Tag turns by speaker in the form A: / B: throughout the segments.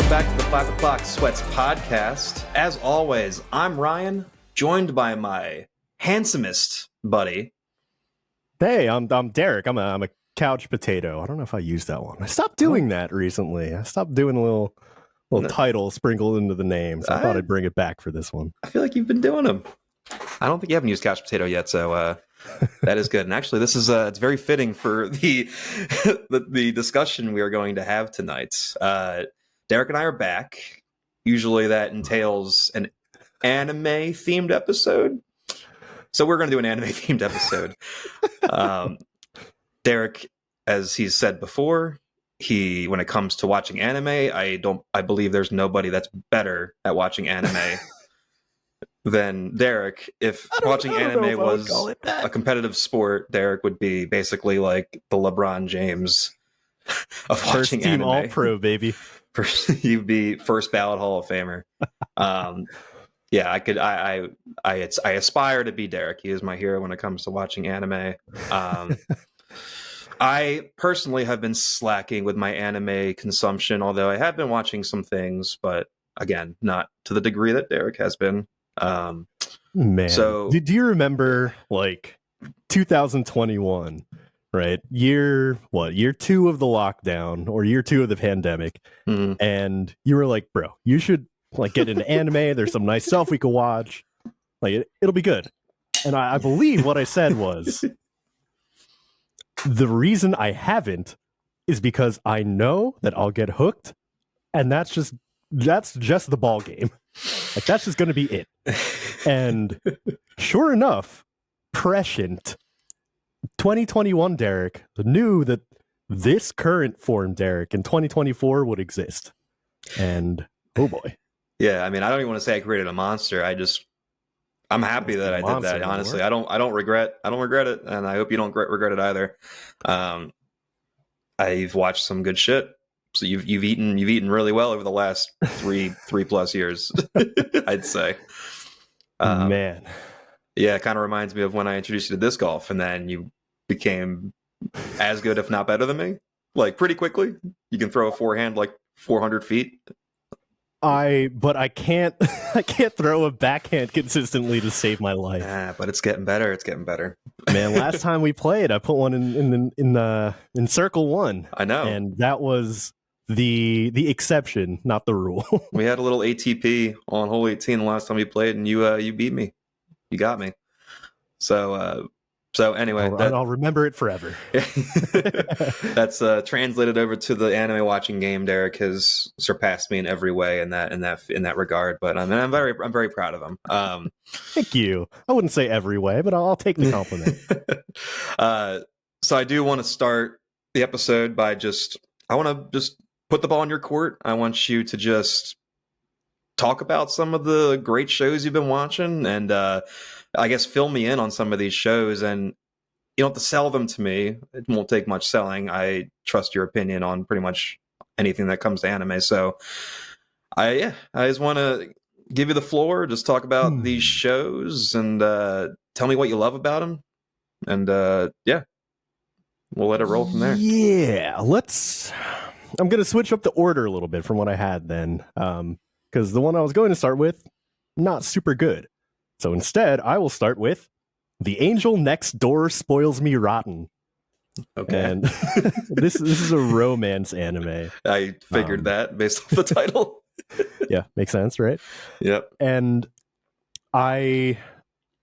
A: back to the 5 O'Clock Sweats podcast. As always, I'm Ryan, joined by my handsomest buddy.
B: Hey, I'm Derick. I'm a couch potato. I don't know if I used that one. I stopped doing that recently. I stopped doing a little title sprinkled into the name, so I thought I'd bring it back for this one.
A: I feel like you've been doing them. I don't think you haven't used couch potato yet, so that is good. And actually, this is it's very fitting for the the discussion we are going to have tonight. Derick and I are back. Usually that entails an anime-themed episode. So we're going to do an anime-themed episode. Derick, as he's said before, when it comes to watching anime, I believe there's nobody that's better at watching anime than Derick. If watching anime was a competitive sport, Derick would be basically like the LeBron James of watching anime.
B: First team All-Pro, baby.
A: You'd be first ballot Hall of Famer. Yeah, I could. I aspire to be Derick. He is my hero when it comes to watching anime. I personally have been slacking with my anime consumption, although I have been watching some things, but again, not to the degree that Derick has been.
B: Man,
A: so
B: do you remember like 2021? Right, year 2 of the lockdown or year 2 of the pandemic, and you were like, bro, you should like get into anime. There's some nice stuff we could watch. Like it'll be good. And I believe what I said was the reason I haven't is because I know that I'll get hooked, and that's just the ball game. Like that's just going to be it. And sure enough, prescient 2021 Derick knew that this current form Derick in 2024 would exist. And oh boy.
A: Yeah, I mean, I don't even want to say I created a monster. I'm happy that I did that, honestly. I don't regret it, and I hope you don't regret it either. I've watched some good shit. So you've eaten really well over the last three plus years, I'd say.
B: Man.
A: Yeah, it kind of reminds me of when I introduced you to disc golf, and then you became as good, if not better than me. Like pretty quickly, you can throw a forehand like 400 feet.
B: But I can't throw a backhand consistently to save my life.
A: Yeah, but it's getting better. It's getting better.
B: Man, last time we played, I put one in circle 1.
A: I know,
B: and that was the exception, not the rule.
A: We had a little ATP on hole 18 the last time we played, and you beat me. You got me. So anyway,
B: I'll remember it forever.
A: That's translated over to the anime watching game. Derick has surpassed me in every way in that regard. But I'm very proud of him.
B: Thank you. I wouldn't say every way, but I'll take the compliment.
A: So I do want to start the episode by I want to put the ball in your court. I want you to just talk about some of the great shows you've been watching, and I guess fill me in on some of these shows. And you don't have to sell them to me. It won't take much selling. I trust your opinion on pretty much anything that comes to anime. So I just want to give you the floor. Just talk about these shows and tell me what you love about them. And we'll let it roll from there.
B: Yeah, I'm going to switch up the order a little bit from what I had then. Because the one I was going to start with, not super good. So instead, I will start with The Angel Next Door Spoils Me Rotten.
A: Okay.
B: And this is a romance anime.
A: I figured that based off the title.
B: Yeah, makes sense, right?
A: Yep.
B: And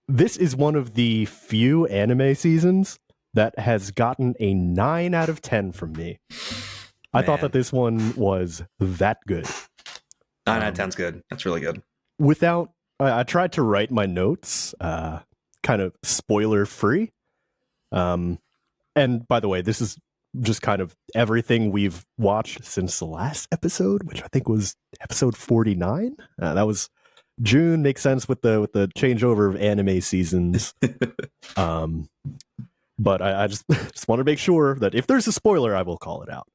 B: this is one of the few anime seasons that has gotten a 9 out of 10 from me. I thought that this one was that good.
A: 9 out of 10's good. That's really good.
B: I tried to write my notes kind of spoiler free. And by the way, this is just kind of everything we've watched since the last episode, which I think was episode 49. That was June. Makes sense with the changeover of anime seasons. But I just want to make sure that if there's a spoiler, I will call it out.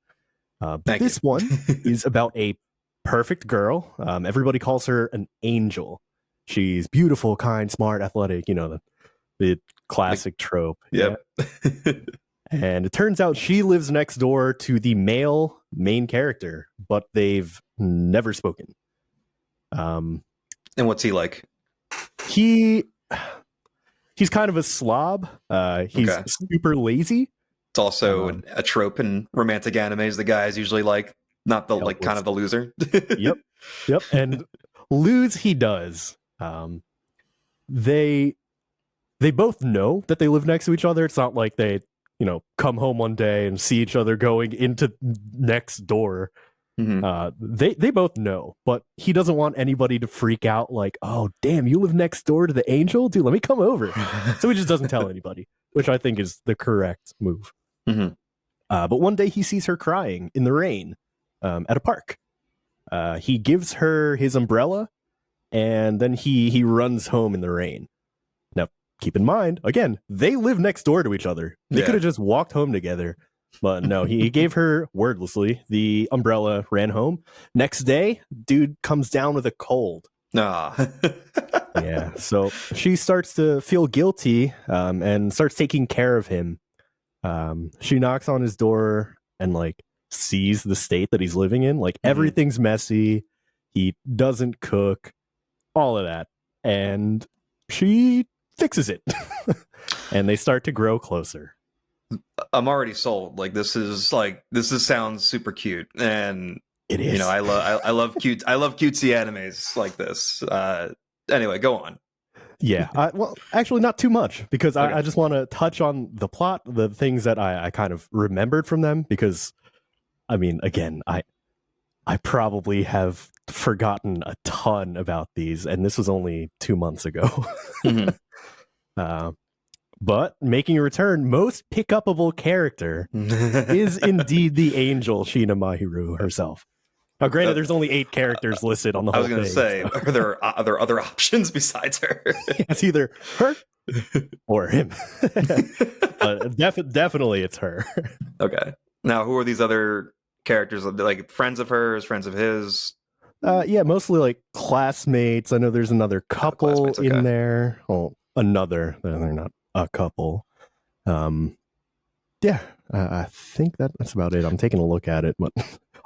B: This one is about a perfect girl. Everybody calls her an angel. She's beautiful, kind, smart, athletic, the classic trope.
A: Yep.
B: Yeah. And it turns out she lives next door to the male main character, but they've never spoken.
A: And what's he like?
B: He's kind of a slob. He's super lazy.
A: It's also a trope in romantic animes. The guy is usually like not the like kind of the loser.
B: Yep. And lose he does. They both know that they live next to each other. It's not like they, come home one day and see each other going into next door. They both know, but he doesn't want anybody to freak out like, oh, damn, you live next door to the angel? Dude, let me come over. So he just doesn't tell anybody, which I think is the correct move. But one day he sees her crying in the rain at a park. He gives her his umbrella, and then he runs home in the rain. Now, keep in mind, again, they live next door to each other. They could have just walked home together. But no, he gave her wordlessly the umbrella, ran home. Next day, dude comes down with a cold. Yeah, so she starts to feel guilty and starts taking care of him. She knocks on his door and like sees the state that he's living in. Like everything's messy. He doesn't cook, all of that. And she fixes it. And they start to grow closer.
A: I'm already sold. Like this sounds super cute, and
B: it is.
A: I love cutesy animes like this. Anyway, go on.
B: Yeah, well, actually, not too much because I just want to touch on the plot, the things that I kind of remembered from them. Because, I mean, again, I probably have forgotten a ton about these, and this was only 2 months ago. But making a return, most pick-upable character is indeed the angel Shina Mahiru herself. Now, granted, there's only 8 characters listed on the whole thing. I was going to
A: say, so. Are there other options besides her?
B: It's either her or him. But definitely it's her.
A: Okay. Now, who are these other characters? Like friends of hers, friends of his?
B: Yeah, mostly like classmates. I know there's another couple in there. Oh, another. They're not a couple. Yeah, I think that's about it. I'm taking a look at it, but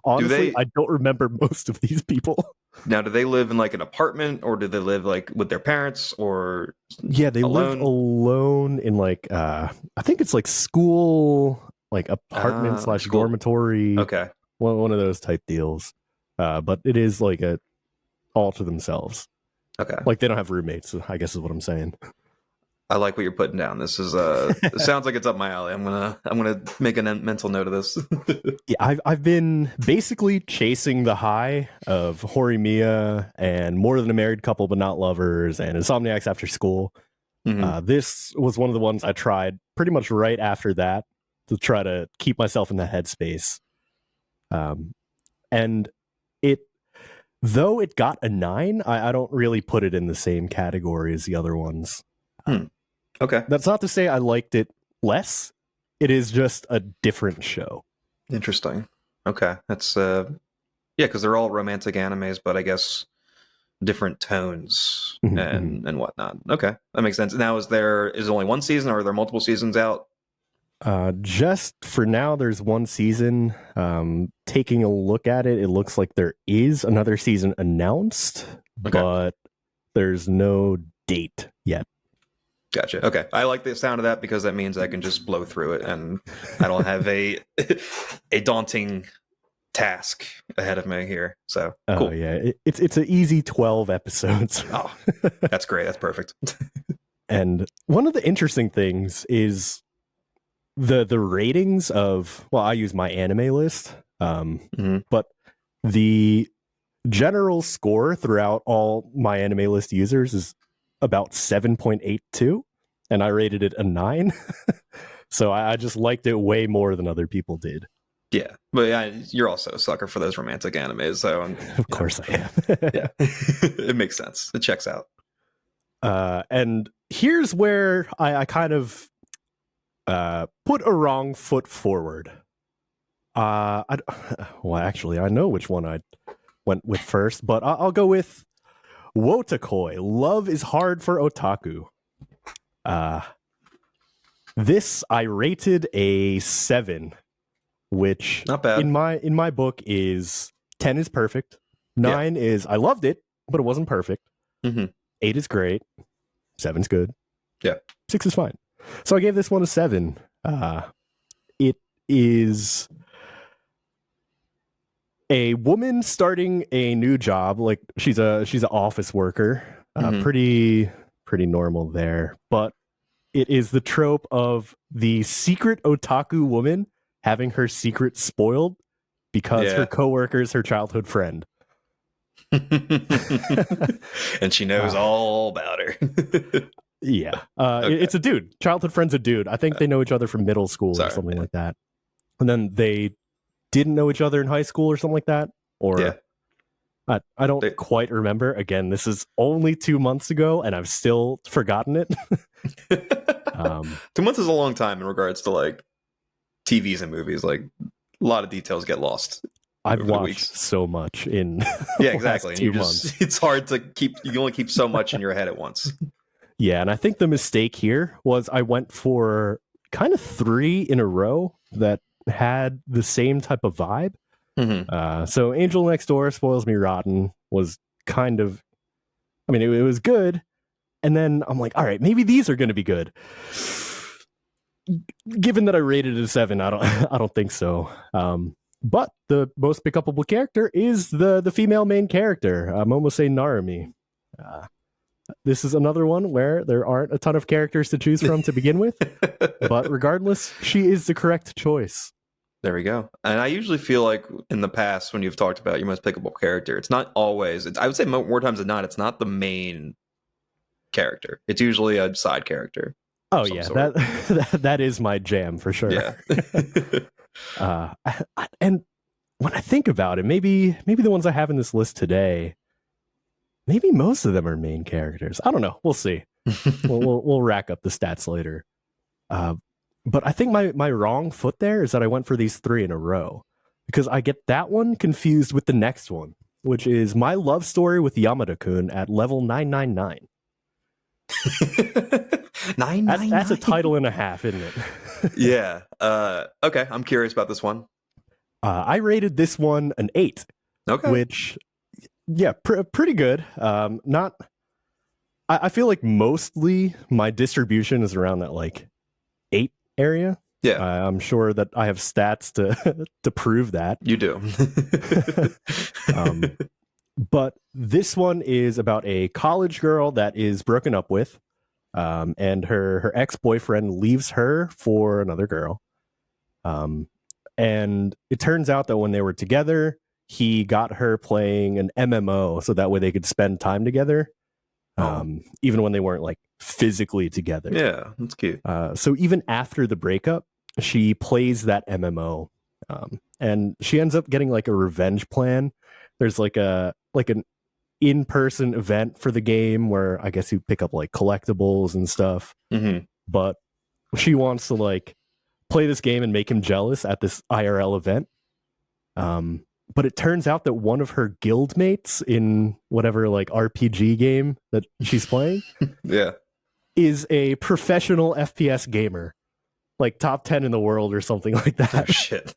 B: honestly, I don't remember most of these people.
A: Now, do they live in like an apartment, or do they live like with their parents, or
B: they live alone in like I think it's like school, like apartment / dormitory.
A: Okay,
B: one of those type deals. But it is like all to themselves.
A: Okay,
B: like they don't have roommates. I guess is what I'm saying.
A: I like what you're putting down. This is it sounds like it's up my alley. I'm gonna make a mental note of this.
B: Yeah, I've been basically chasing the high of Horimiya and More Than a Married Couple But Not Lovers and Insomniacs After School. This was one of the ones I tried pretty much right after that to try to keep myself in the headspace. And though it got a 9, I don't really put it in the same category as the other ones.
A: Okay.
B: That's not to say I liked it less. It is just a different show.
A: Interesting. Okay. That's because they're all romantic animes, but I guess different tones and whatnot. Okay. That makes sense. Now is there only one season, or are there multiple seasons out?
B: Just for now, there's one season. Taking a look at it, it looks like there is another season announced, but there's no date yet.
A: Gotcha. Okay. I like the sound of that because that means I can just blow through it and I don't have a daunting task ahead of me here. So cool.
B: Yeah. It's an easy 12 episodes.
A: Oh, that's great. That's perfect.
B: And one of the interesting things is the ratings of, well, I use my anime list, but the general score throughout all my anime list users is about 7.82, and I rated it a 9. So I just liked it way more than other people did.
A: Yeah, but you're also a sucker for those romantic animes, so
B: of course I am.
A: Yeah, it makes sense. It checks out.
B: And here's where I kind of put a wrong foot forward. Well, actually, I know which one I went with first, but I'll go with Wotakoi. Love is Hard for Otaku. This I rated a 7. which
A: Not bad.
B: in my book is 10 is perfect. 9 is I loved it, but it wasn't perfect. 8 is great. 7's good.
A: Yeah.
B: 6 is fine. So I gave this one a 7. It is a woman starting a new job. Like she's an office worker. Pretty normal there. But it is the trope of the secret otaku woman having her secret spoiled because her coworker is her childhood friend.
A: And she knows all about her.
B: Yeah. It's a dude. Childhood friend's a dude. I think they know each other from middle school or something like that. And then they didn't know each other in high school or something like that. Or I don't quite remember. Again, this is only 2 months ago, and I've still forgotten it.
A: 2 months is a long time in regards to like TVs and movies. Like a lot of details get lost.
B: I've watched so much in
A: exactly.
B: 2 months.
A: It's hard to keep. You can only keep so much in your head at once.
B: Yeah, and I think the mistake here was I went for kind of 3 in a row that had the same type of vibe. So Angel Next Door, Spoils Me Rotten was kind of, I mean, it was good. And then I'm like, all right, maybe these are going to be good. Given that I rated it a 7, I don't think so. But the most pick upable character is the female main character, Momose Narumi. This is another one where there aren't a ton of characters to choose from to begin with. But regardless, she is the correct choice.
A: There we go. And I usually feel like in the past, when you've talked about your most pickable character, it's not always, I would say more times than not, it's not the main character. It's usually a side character.
B: Oh, yeah. That is my jam for sure.
A: Yeah.
B: And when I think about it, maybe the ones I have in this list today, maybe most of them are main characters. I don't know. We'll see. we'll rack up the stats later. But I think my wrong foot there is that I went for these 3 in a row because I get that one confused with the next one, which is My Love Story with Yamada-kun at level 999.
A: 999.
B: That's a title and a half, isn't it?
A: Yeah. Okay. I'm curious about this one.
B: I rated this one an 8.
A: Okay.
B: Which, yeah, pretty good. I feel like mostly my distribution is around that like 8 area.
A: Yeah.
B: I'm sure that I have stats to prove that.
A: You do.
B: But this one is about a college girl that is broken up with, and her ex-boyfriend leaves her for another girl. And it turns out that when they were together, he got her playing an MMO so that way they could spend time together, even when they weren't like physically together.
A: Yeah, that's cute.
B: So even after the breakup, she plays that MMO, and she ends up getting like a revenge plan. There's like an in-person event for the game where I guess you pick up like collectibles and stuff. But she wants to like play this game and make him jealous at this IRL event. But it turns out that one of her guildmates in whatever like RPG game that she's playing is a professional FPS gamer, like top 10 in the world or something like that.
A: Oh, shit.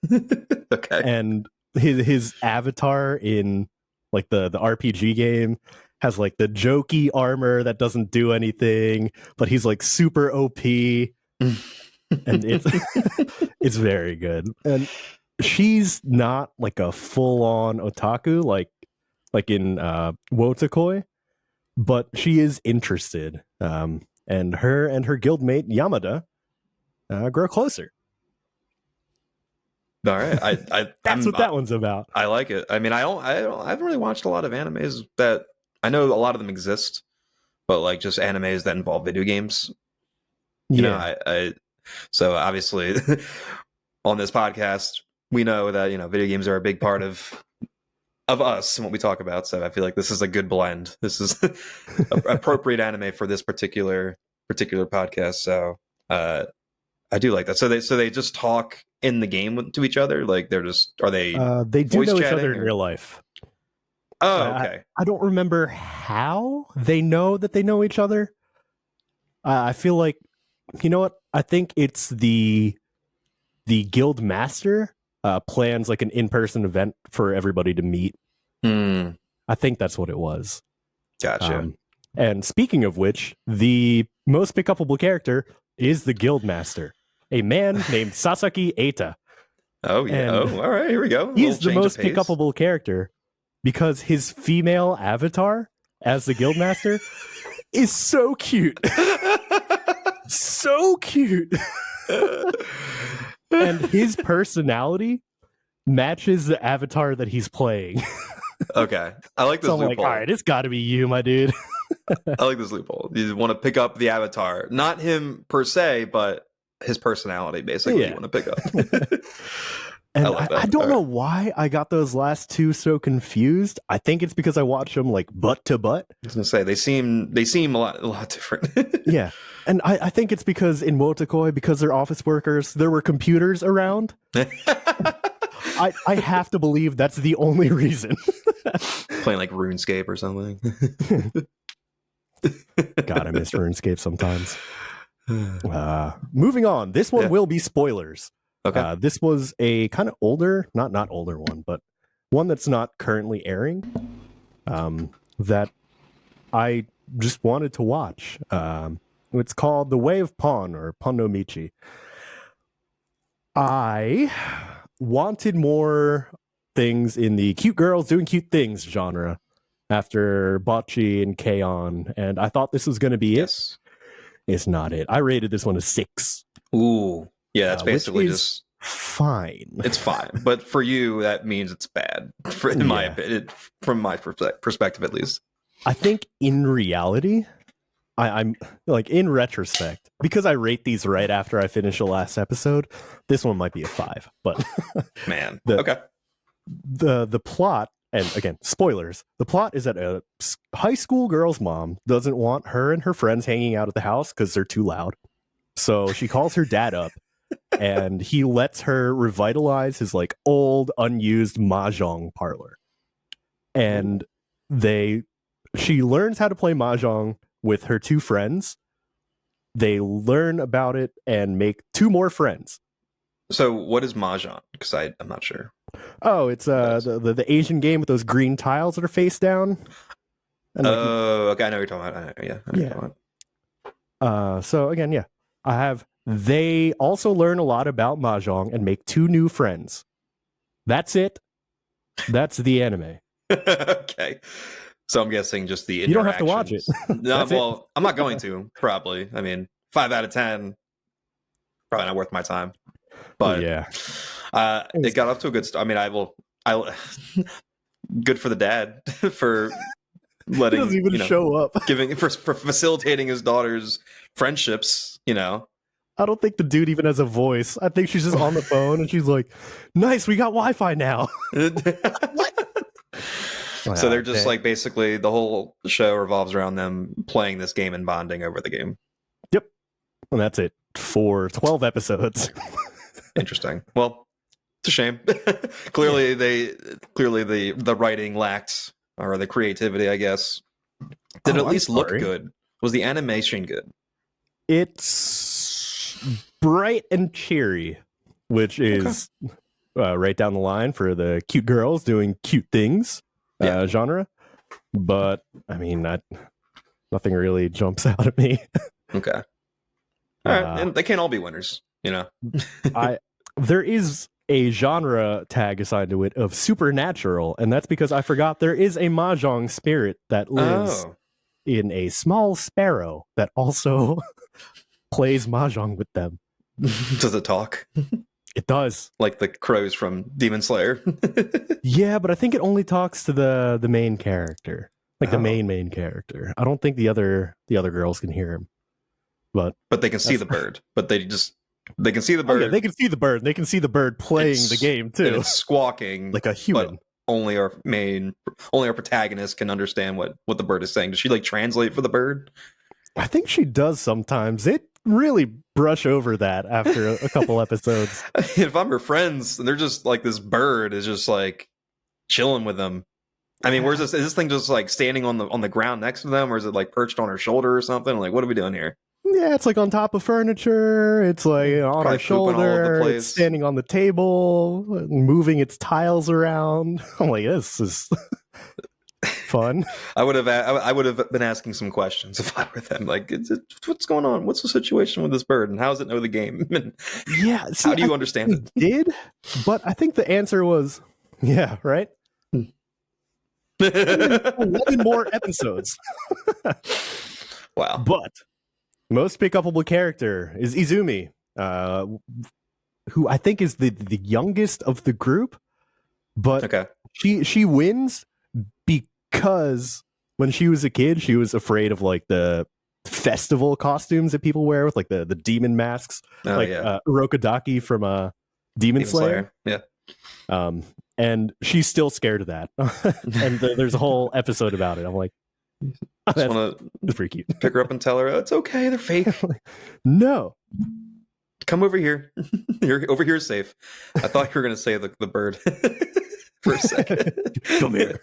A: Okay.
B: And his avatar in like the RPG game has like the jokey armor that doesn't do anything, but he's like super OP. And it's very good. And she's not like a full-on otaku like in Wotakoi, but she is interested. And her guildmate Yamada grow closer.
A: All right,
B: that's what that one's about.
A: I like it. I mean, I haven't really watched a lot of animes that I know a lot of them exist, but like just animes that involve video games. You know, so obviously on this podcast we know that video games are a big part of us and what we talk about. So I feel like this is a good blend. This is appropriate anime for this particular podcast. So I do like that. So they just talk in the game to each other. Like are they
B: do know each other in real life.
A: Oh, okay.
B: I don't remember how they know that they know each other. I feel like, you know what? I think it's the guild master plans like an in-person event for everybody to meet. I think that's what it was.
A: Gotcha.
B: And speaking of which, the most pick-upable character is the Guildmaster, a man named Sasaki Eita.
A: Oh, yeah.
B: And
A: all right. Here we go.
B: He's the most pick-upable character because his female avatar as the Guildmaster is so cute. So cute. And his personality matches the avatar that he's playing.
A: Okay. I like this
B: So I'm
A: loophole.
B: like, all right, it's got to be you, my dude.
A: I like this loophole. You want to pick up the avatar. Not him per se, but his personality, basically, you want to pick up.
B: And
A: I
B: don't know why I got those last two so confused. I think it's because I watch them like butt to butt.
A: I was gonna say they seem a lot different.
B: Yeah. And I think it's because in Wotakoi, because they're office workers, there were computers around. I have to believe that's the only reason. Playing
A: like RuneScape or something.
B: God, I miss RuneScape sometimes. Moving on. This one will be spoilers.
A: Okay.
B: This was a kind of older, not older one, but one that's not currently airing, that I just wanted to watch. It's called The Way of Pon, or Pon No Michi. I wanted more things in the cute girls doing cute things genre after Bocchi and K-On, and I thought this was going to be it. It's not it. I rated this one a 6.
A: Ooh. Yeah, that's basically just
B: fine.
A: It's fine, but for you, that means it's bad. In my opinion, from my perspective, at least.
B: I think in reality, I'm like in retrospect, because I rate these right after I finish the last episode. This one might be a 5, but
A: man,
B: the plot, and again, spoilers. The plot is that a high school girl's mom doesn't want her and her friends hanging out at the house because they're too loud. So she calls her dad up, and he lets her revitalize his like old, unused mahjong parlor. And she learns how to play mahjong with her 2 friends. They learn about it and make 2 more friends.
A: So what is mahjong? Because I'm not sure.
B: Oh, it's the Asian game with those green tiles that are face down. And
A: okay, I know what you're talking about.
B: So again, they also learn a lot about mahjong and make 2 new friends. That's it. That's the anime.
A: Okay. So I'm guessing just the
B: you don't have to watch it.
A: No, well, I'm not going to, probably. I mean, 5 out of 10, probably not worth my time. But it got off to a good start. I mean, I good for the dad for letting,
B: he doesn't even show up,
A: for facilitating his daughter's friendships.
B: I don't think the dude even has a voice. I think she's just on the phone and she's like, "Nice, we got Wi-Fi now."
A: So they're just like, basically the whole show revolves around them playing this game and bonding over the game.
B: Yep. And that's it for 12 episodes.
A: Interesting. Well, it's a shame. Clearly the writing lacked, or the creativity, I guess. Did it at least look good? Was the animation good?
B: It's bright and cheery, which is right down the line for the cute girls doing cute things genre. But I mean, nothing really jumps out at me.
A: Okay. All right. And they can't all be winners,
B: There is a genre tag assigned to it of supernatural, and that's because I forgot there is a mahjong spirit that lives in a small sparrow that also plays mahjong with them.
A: Does it talk?
B: It does. Like
A: the crows from Demon Slayer.
B: Yeah, but I think it only talks to the main character. Like the main character. I don't think the other girls can hear him. But
A: they can see the bird. But they can see the bird.
B: Oh, yeah, they can see the bird. They can see the bird playing the game too.
A: It's squawking
B: like a human.
A: But only our protagonist can understand what the bird is saying. Does she translate for the bird?
B: I think she does sometimes. It really brush over that after a couple episodes.
A: If I'm her friends and they're just like, this bird is just like chilling with them. I mean, where's this? Is this thing just like standing on the ground next to them, or is it like perched on her shoulder or something? Like, what are we doing here?
B: yeah, it's like on top of furniture. It's like on
A: Probably
B: our
A: pooping all over the
B: shoulder.
A: place.
B: It's standing on the table, moving its tiles around. I'm like, this is fun.
A: I would have been asking some questions if I were them. Like, what's going on? What's the situation with this bird, and how does it know the game? And
B: Yeah, see,
A: how do you understand it?
B: Did, but I think the answer was, yeah, right. 11 more episodes.
A: Wow.
B: But most pick upable character is Izumi, who I think is the youngest of the group. But
A: Okay.
B: she wins because when she was a kid, she was afraid of like the festival costumes that people wear with like the demon masks, Urokodaki from Demon Slayer.
A: Yeah.
B: And she's still scared of that. And there's a whole episode about it. I'm like,
A: I just want
B: to pretty cute.
A: Pick her up and tell her, oh, it's okay, they're fake.
B: No.
A: Come over here. Over here is safe. I thought you were going to say the bird for a second.
B: Come here.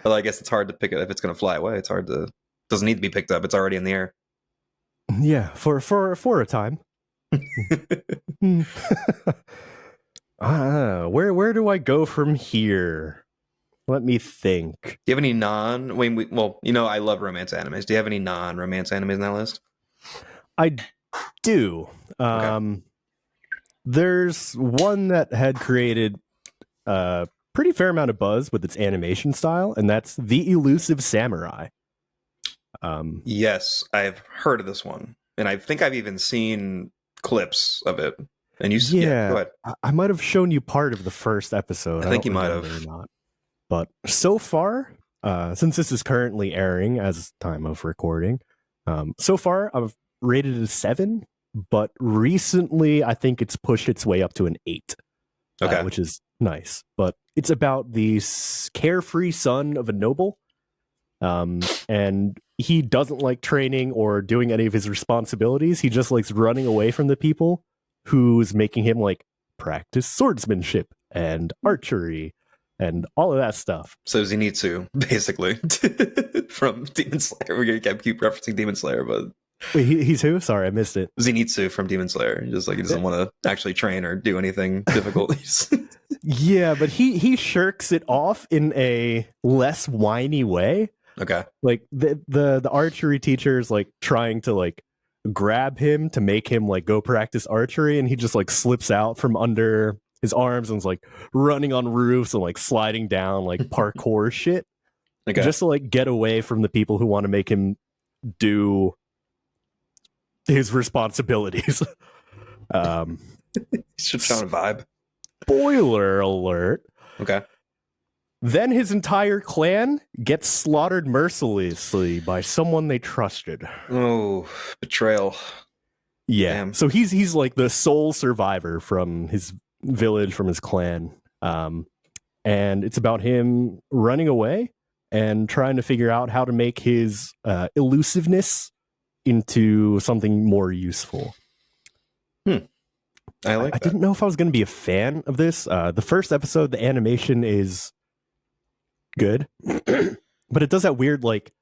A: Well, I guess it's hard to pick it if it's going to fly away. It's hard to. Doesn't need to be picked up. It's already in the air.
B: Yeah, for a time. Where do I go from here? Let me think.
A: Do you have any I love romance animes. Do you have any non-romance animes in that list?
B: I do.
A: Okay.
B: There's one that had created a pretty fair amount of buzz with its animation style, and that's The Elusive Samurai.
A: Yes, I've heard of this one, and I think I've even seen clips of it. And go ahead.
B: I might have shown you part of the first episode.
A: I think you might have.
B: Or not. But so far, since this is currently airing as time of recording, so far I've rated it a 7, but recently I think it's pushed its way up to an 8.
A: Okay.
B: Which is nice. But it's about the carefree son of a noble. And he doesn't like training or doing any of his responsibilities. He just likes running away from the people who's making him like practice swordsmanship and archery and all of that stuff.
A: So Zenitsu, basically, from Demon Slayer. We're gonna keep referencing Demon Slayer, but
B: wait, he's who? Sorry, I missed it.
A: Zenitsu from Demon Slayer. Just like he doesn't want to actually train or do anything difficult.
B: Yeah, but he shirks it off in a less whiny way.
A: Okay.
B: Like the archery teacher is like trying to like grab him to make him like go practice archery, and he just like slips out from under his arms and is like running on roofs and like sliding down like parkour shit.
A: Okay.
B: Just to like get away from the people who want to make him do his responsibilities.
A: He's just trying to vibe.
B: Spoiler alert.
A: Okay.
B: Then his entire clan gets slaughtered mercilessly by someone they trusted.
A: Oh, betrayal.
B: Yeah.
A: Damn.
B: So he's like the sole survivor from his village, from his clan. And it's about him running away and trying to figure out how to make his elusiveness into something more useful.
A: I like that.
B: I didn't know if I was going to be a fan of this. The first episode, the animation is good, but it does that weird like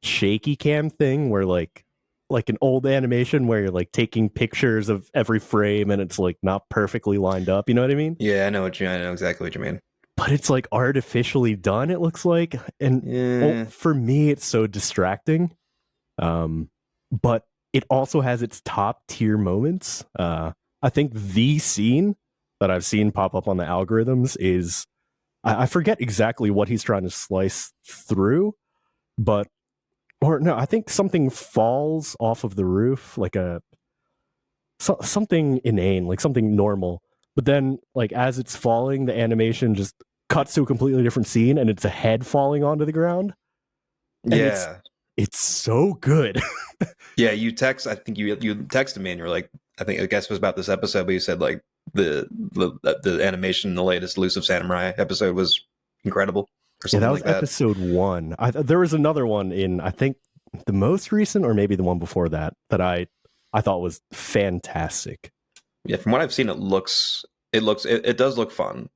B: shaky cam thing where like an old animation where you're like taking pictures of every frame and it's like not perfectly lined up. You know what I mean?
A: Yeah, I know exactly what you mean.
B: But it's like artificially done, it looks like. And for me, it's so distracting. But it also has its top tier moments. I think the scene that I've seen pop up on the algorithms is, I forget exactly what he's trying to slice through, I think something falls off of the roof, like something inane, like something normal. But then, like, as it's falling, the animation just cuts to a completely different scene, and it's a head falling onto the ground. And
A: yeah.
B: It's so good.
A: Yeah, you texted me and you're like, I guess it was about this episode, but you said like the animation in the latest Elusive Samurai episode was incredible. Or something
B: that was
A: like that.
B: episode 1. There was another one in, I think, the most recent, or maybe the one before that I thought was fantastic.
A: Yeah, from what I've seen, it does look fun.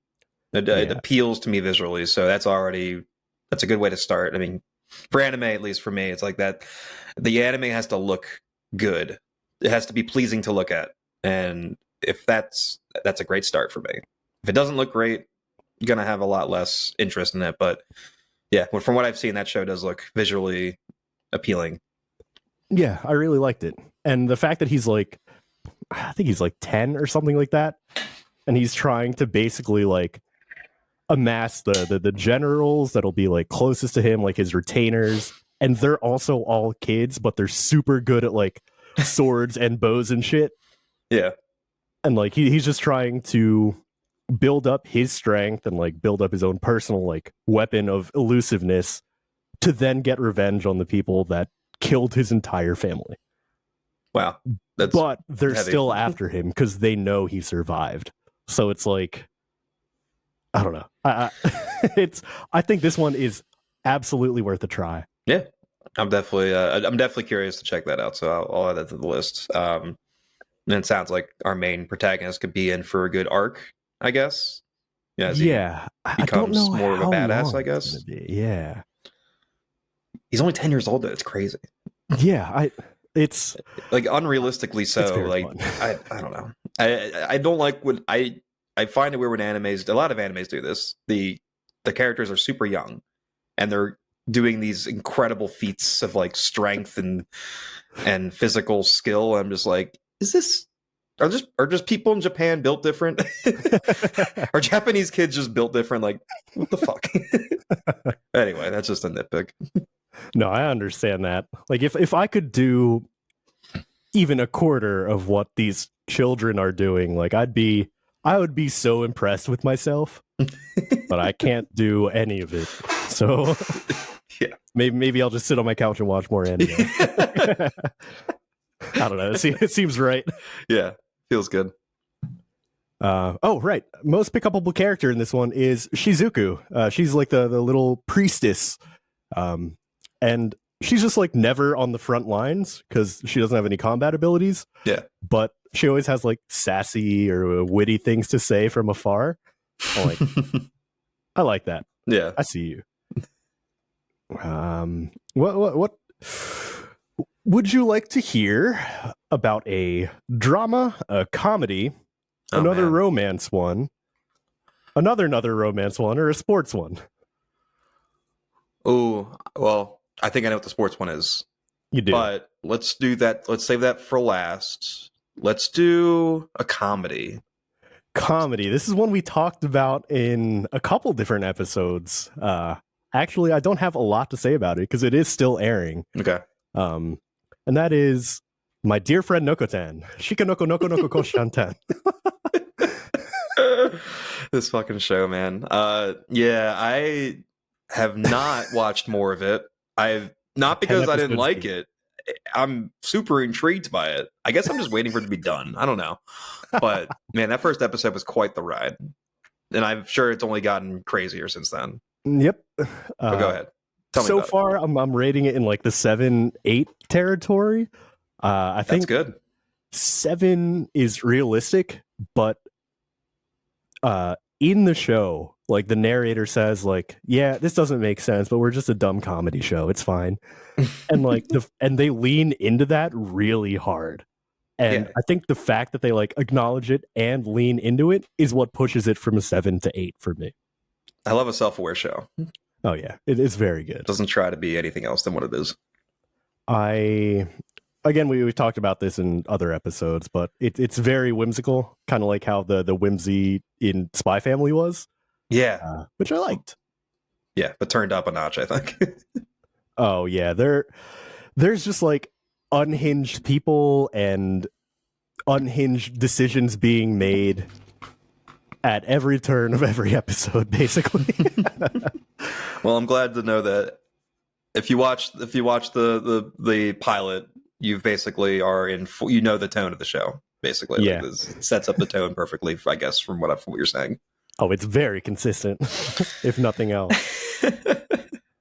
A: It appeals to me visually, so that's a good way to start. I mean, for anime, at least for me, it's like that. The anime has to look good it has to be pleasing to look at, and if that's a great start for me. If it doesn't look great, you're gonna have a lot less interest in it. But yeah, from what I've seen, that show does look visually appealing.
B: Yeah, I really liked it. And the fact that he's like, I think he's like 10 or something like that, and he's trying to basically like amass the generals that'll be like closest to him, like his retainers, and they're also all kids, but they're super good at like swords and bows and shit.
A: Yeah.
B: And like he's just trying to build up his strength and like build up his own personal like weapon of elusiveness to then get revenge on the people that killed his entire family.
A: Wow.
B: But they're
A: heavy.
B: still after him because they know he survived. So it's like, I don't know. I think this one is absolutely worth a try.
A: Yeah, I'm definitely curious to check that out. So I'll add that to the list. And it sounds like our main protagonist could be in for a good arc, I guess. Yeah.
B: Yeah.
A: I don't know more of a badass, I guess.
B: Yeah.
A: He's only 10 years old, though. It's crazy.
B: Yeah. It's
A: like unrealistically so. Like I don't know. I don't like when I find it weird when a lot of animes do this. The characters are super young and they're doing these incredible feats of like strength and physical skill. I'm just like, are just people in Japan built different? Are Japanese kids just built different? Like, what the fuck? Anyway, that's just a nitpick.
B: No, I understand that. Like if I could do even a quarter of what these children are doing, like I would be so impressed with myself. But I can't do any of it. So
A: yeah.
B: Maybe I'll just sit on my couch and watch more anime. I don't know. It seems right.
A: Yeah, feels good.
B: Oh, right. Most pickupable character in this one is Shizuku. She's like the little priestess. And she's just like never on the front lines because she doesn't have any combat abilities.
A: Yeah.
B: But she always has like sassy or witty things to say from afar. I like that.
A: Yeah.
B: I see you. What would you like to hear about? A drama, a comedy, another romance one, another romance one, or a sports one?
A: Oh, well, I think I know what the sports one is.
B: You do.
A: But let's do that. Let's save that for last. Let's do a comedy.
B: Comedy. This is one we talked about in a couple different episodes. Actually, I don't have a lot to say about it because it is still airing.
A: Okay.
B: And that is my dear friend Nokotan. Shikanoko Noko Noko Koshantan.
A: This fucking show, man. Yeah, I have not watched more of it. Not because I didn't like it. I'm super intrigued by it. I guess I'm just waiting for it to be done. I don't know. But man, that first episode was quite the ride. And I'm sure it's only gotten crazier since then.
B: Yep.
A: But go ahead. Tell me
B: so
A: about
B: far, I'm rating it in like the 7-8 territory. I think
A: that's good.
B: 7 is realistic, but in the show, like the narrator says, like, yeah, this doesn't make sense, but we're just a dumb comedy show. It's fine. And like and they lean into that really hard. And I think the fact that they like acknowledge it and lean into it is what pushes it from a 7 to 8 for me.
A: I love a self-aware show.
B: Oh yeah, it is very good.
A: It doesn't try to be anything else than what it is.
B: Again, we talked about this in other episodes, but it's very whimsical, kind of like how the whimsy in Spy Family was.
A: Yeah.
B: Which I liked.
A: Yeah, but turned up a notch, I think.
B: Oh yeah, there's just like unhinged people and unhinged decisions being made at every turn of every episode, basically.
A: Well, I'm glad to know that if you watch the pilot, you basically are in. You know the tone of the show, basically.
B: Yeah,
A: like it sets up the tone perfectly, I guess, from what you're saying.
B: Oh, it's very consistent, if nothing else.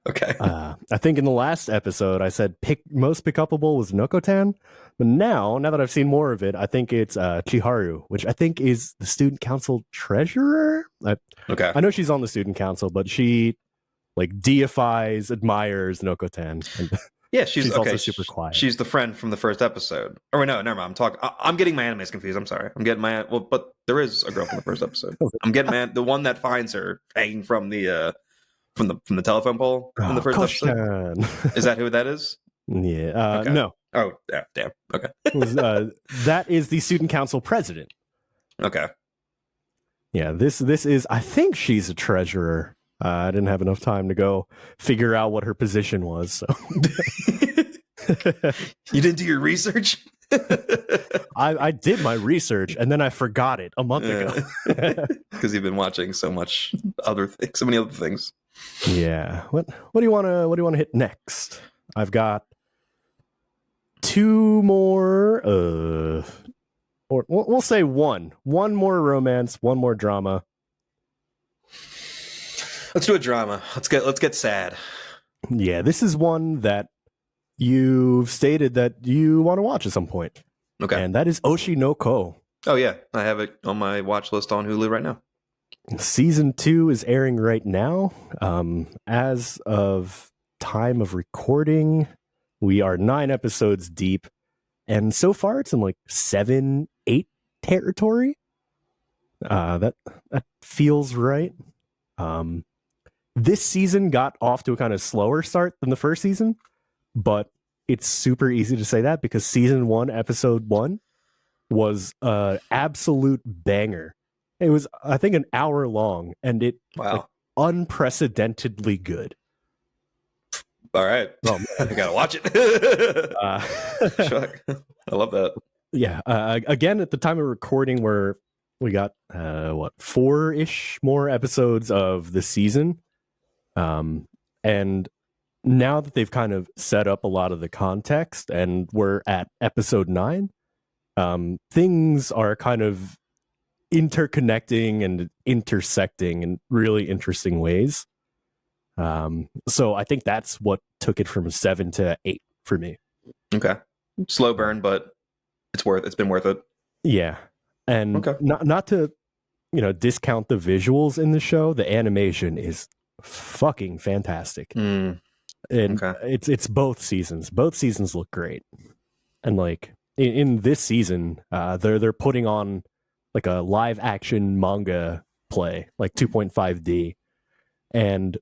A: Okay.
B: I think in the last episode I said most pickupable was Nokotan, but now that I've seen more of it, I think it's Chiharu, which I think is the student council treasurer.
A: Okay.
B: I know she's on the student council, but she like deifies, admires Nokotan. And
A: Yeah, she's okay.
B: also super quiet.
A: She's the friend from the first episode. Oh wait, no, never mind. I'm getting my animes confused. I'm sorry. I'm getting but there is a girl from the first episode. I'm getting the one that finds her hanging from the telephone pole in the first episode. Is that who that is?
B: Yeah.
A: Okay.
B: No.
A: Oh, yeah, damn. Okay.
B: That is the student council president.
A: Okay.
B: Yeah, this is, I think she's a treasurer. I didn't have enough time to go figure out what her position was. So.
A: You didn't do your research?
B: I did my research and then I forgot it a month ago.
A: Because you've been watching so many other things.
B: Yeah. What do you want to hit next? I've got two more. Or we'll say one more romance, one more drama.
A: Let's do a drama. Let's get sad.
B: Yeah, this is one that you've stated that you want to watch at some point.
A: Okay.
B: And that is Oshi No Ko.
A: Oh yeah, I have it on my watch list on Hulu right now.
B: Season 2 is airing right now. As of time of recording, we are 9 episodes deep. And so far it's in like 7-8 territory. That feels right. This season got off to a kind of slower start than the first season, but it's super easy to say that because season 1, episode 1 was an absolute banger. It was, I think, an hour long, and it like, unprecedentedly good.
A: All right.
B: Oh,
A: I gotta watch it. I love that.
B: Yeah. Again, at the time of recording, we got 4-ish more episodes of the season, and now that they've kind of set up a lot of the context, and we're at episode 9, things are kind of interconnecting and intersecting in really interesting ways. So I think that's what took it from 7 to 8 for me.
A: Okay. Slow burn, but it's been worth it.
B: Yeah. And not to, discount the visuals in the show. The animation is fucking fantastic. And it's both seasons. Both seasons look great. And like in this season, they're putting on like a live action manga play, like 2.5D. And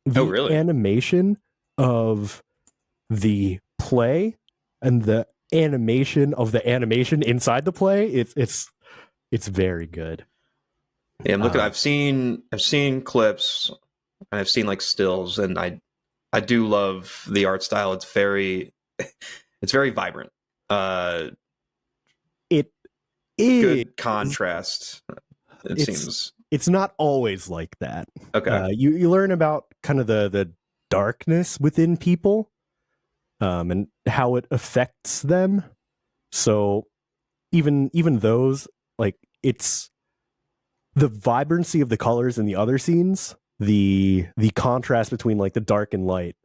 B: the animation of the play and the animation of the animation inside the play, it's very good.
A: Yeah, I'm looking. I've seen clips and I've seen like stills, and I do love the art style. It's very vibrant. It is good contrast. It seems
B: it's not always like that.
A: Okay,
B: you learn about kind of the darkness within people, and how it affects them. So even those, like, it's the vibrancy of the colors in the other scenes, the contrast between like the dark and light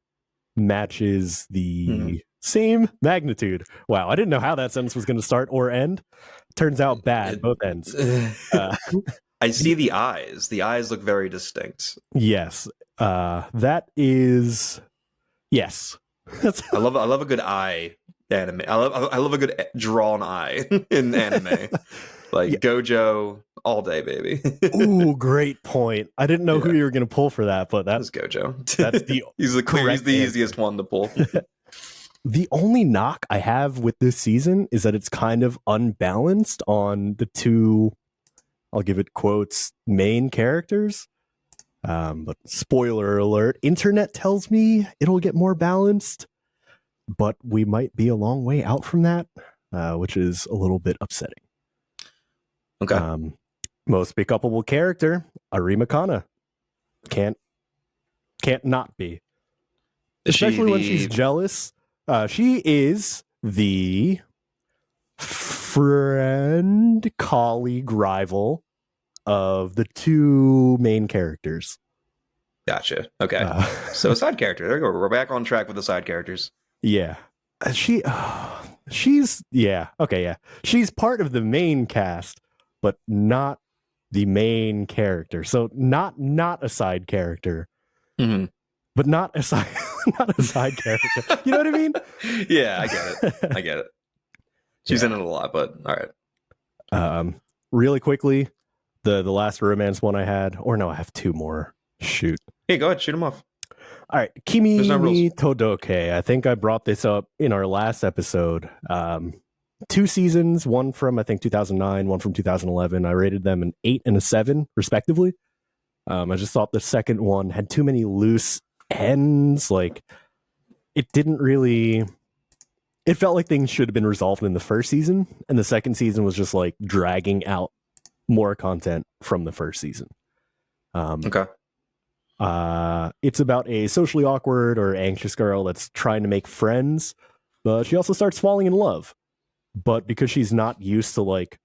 B: matches the same magnitude. Wow, I didn't know how that sentence was going to start or end. Turns out bad, both ends.
A: I see the eyes. The eyes look very distinct.
B: Yes. That is yes.
A: I love a good eye anime. I love a good drawn eye in anime. Like Gojo all day, baby.
B: Ooh, great point. I didn't know who you were going to pull for that, but that's
A: Gojo.
B: That's the
A: he's the easiest one to pull.
B: The only knock I have with this season is that it's kind of unbalanced on the two, I'll give it quotes, main characters. But spoiler alert, internet tells me it'll get more balanced, but we might be a long way out from that, which is a little bit upsetting.
A: Okay.
B: Most pick-upable character, Arima Kana. Can't not be. Especially when she's jealous. She is the friend, colleague, rival of the two main characters.
A: Gotcha. Okay. So a side character. There we go. We're back on track with the side characters.
B: Yeah. She's okay, yeah. She's part of the main cast, but not the main character. So not a side character.
A: Mm-hmm.
B: But not a side not a side character. You know what I mean?
A: Yeah, I get it. She's in it a lot, but all right.
B: Really quickly, the last romance one I had, or no, I have two more. Shoot.
A: Hey, go ahead, shoot him off.
B: All right, Kimi
A: There's no
B: Ni
A: rules.
B: Todoke. I think I brought this up in our last episode. 2 seasons, one from I think 2009, one from 2011. I rated them an 8 and a 7, respectively. I just thought the second one had too many loose ends. Like, it didn't really. It felt like things should have been resolved in the first season, and the second season was just like dragging out more content from the first season.
A: Okay.
B: It's about a socially awkward or anxious girl that's trying to make friends, but she also starts falling in love. But because she's not used to like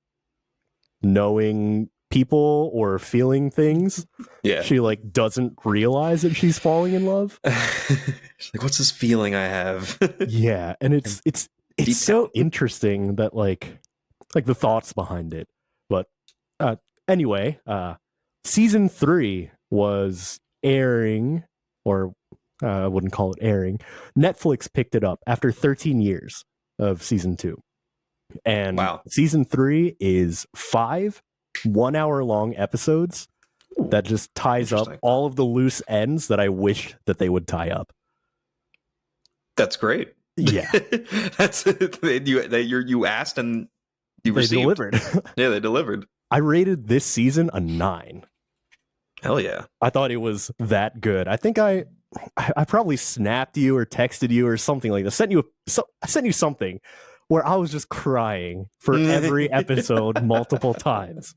B: knowing people or feeling things, she like doesn't realize that she's falling in love.
A: She's like, what's this feeling I have?
B: Yeah, and it's so interesting that like the thoughts behind it. But anyway, season 3 was airing, or I wouldn't call it airing. Netflix picked it up after 13 years of season 2. And season 3 is 5 1-hour-long episodes that just ties up all of the loose ends that I wish that they would tie up.
A: That's great.
B: Yeah.
A: That's you asked and you received.
B: They delivered.
A: Yeah, they delivered.
B: I rated this season a 9.
A: Hell yeah.
B: I thought it was that good. I think I probably snapped you or texted you or something like that. I sent you something where I was just crying for every episode multiple times.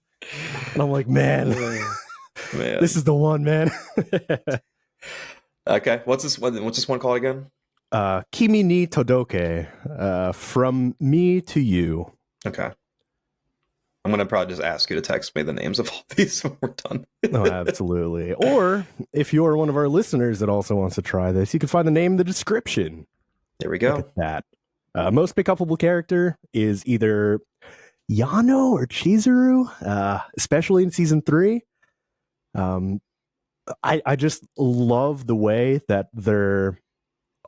B: And I'm like, man, this is the one, man.
A: Okay. What's this one called again?
B: Kimi Ni Todoke, From Me to You.
A: Okay. I'm going to probably just ask you to text me the names of all these when we're done.
B: Oh, absolutely. Or if you're one of our listeners that also wants to try this, you can find the name in the description.
A: There we go.
B: Look at that. Most pick-upable character is either Yano or Chizuru, especially in season 3. I just love the way that their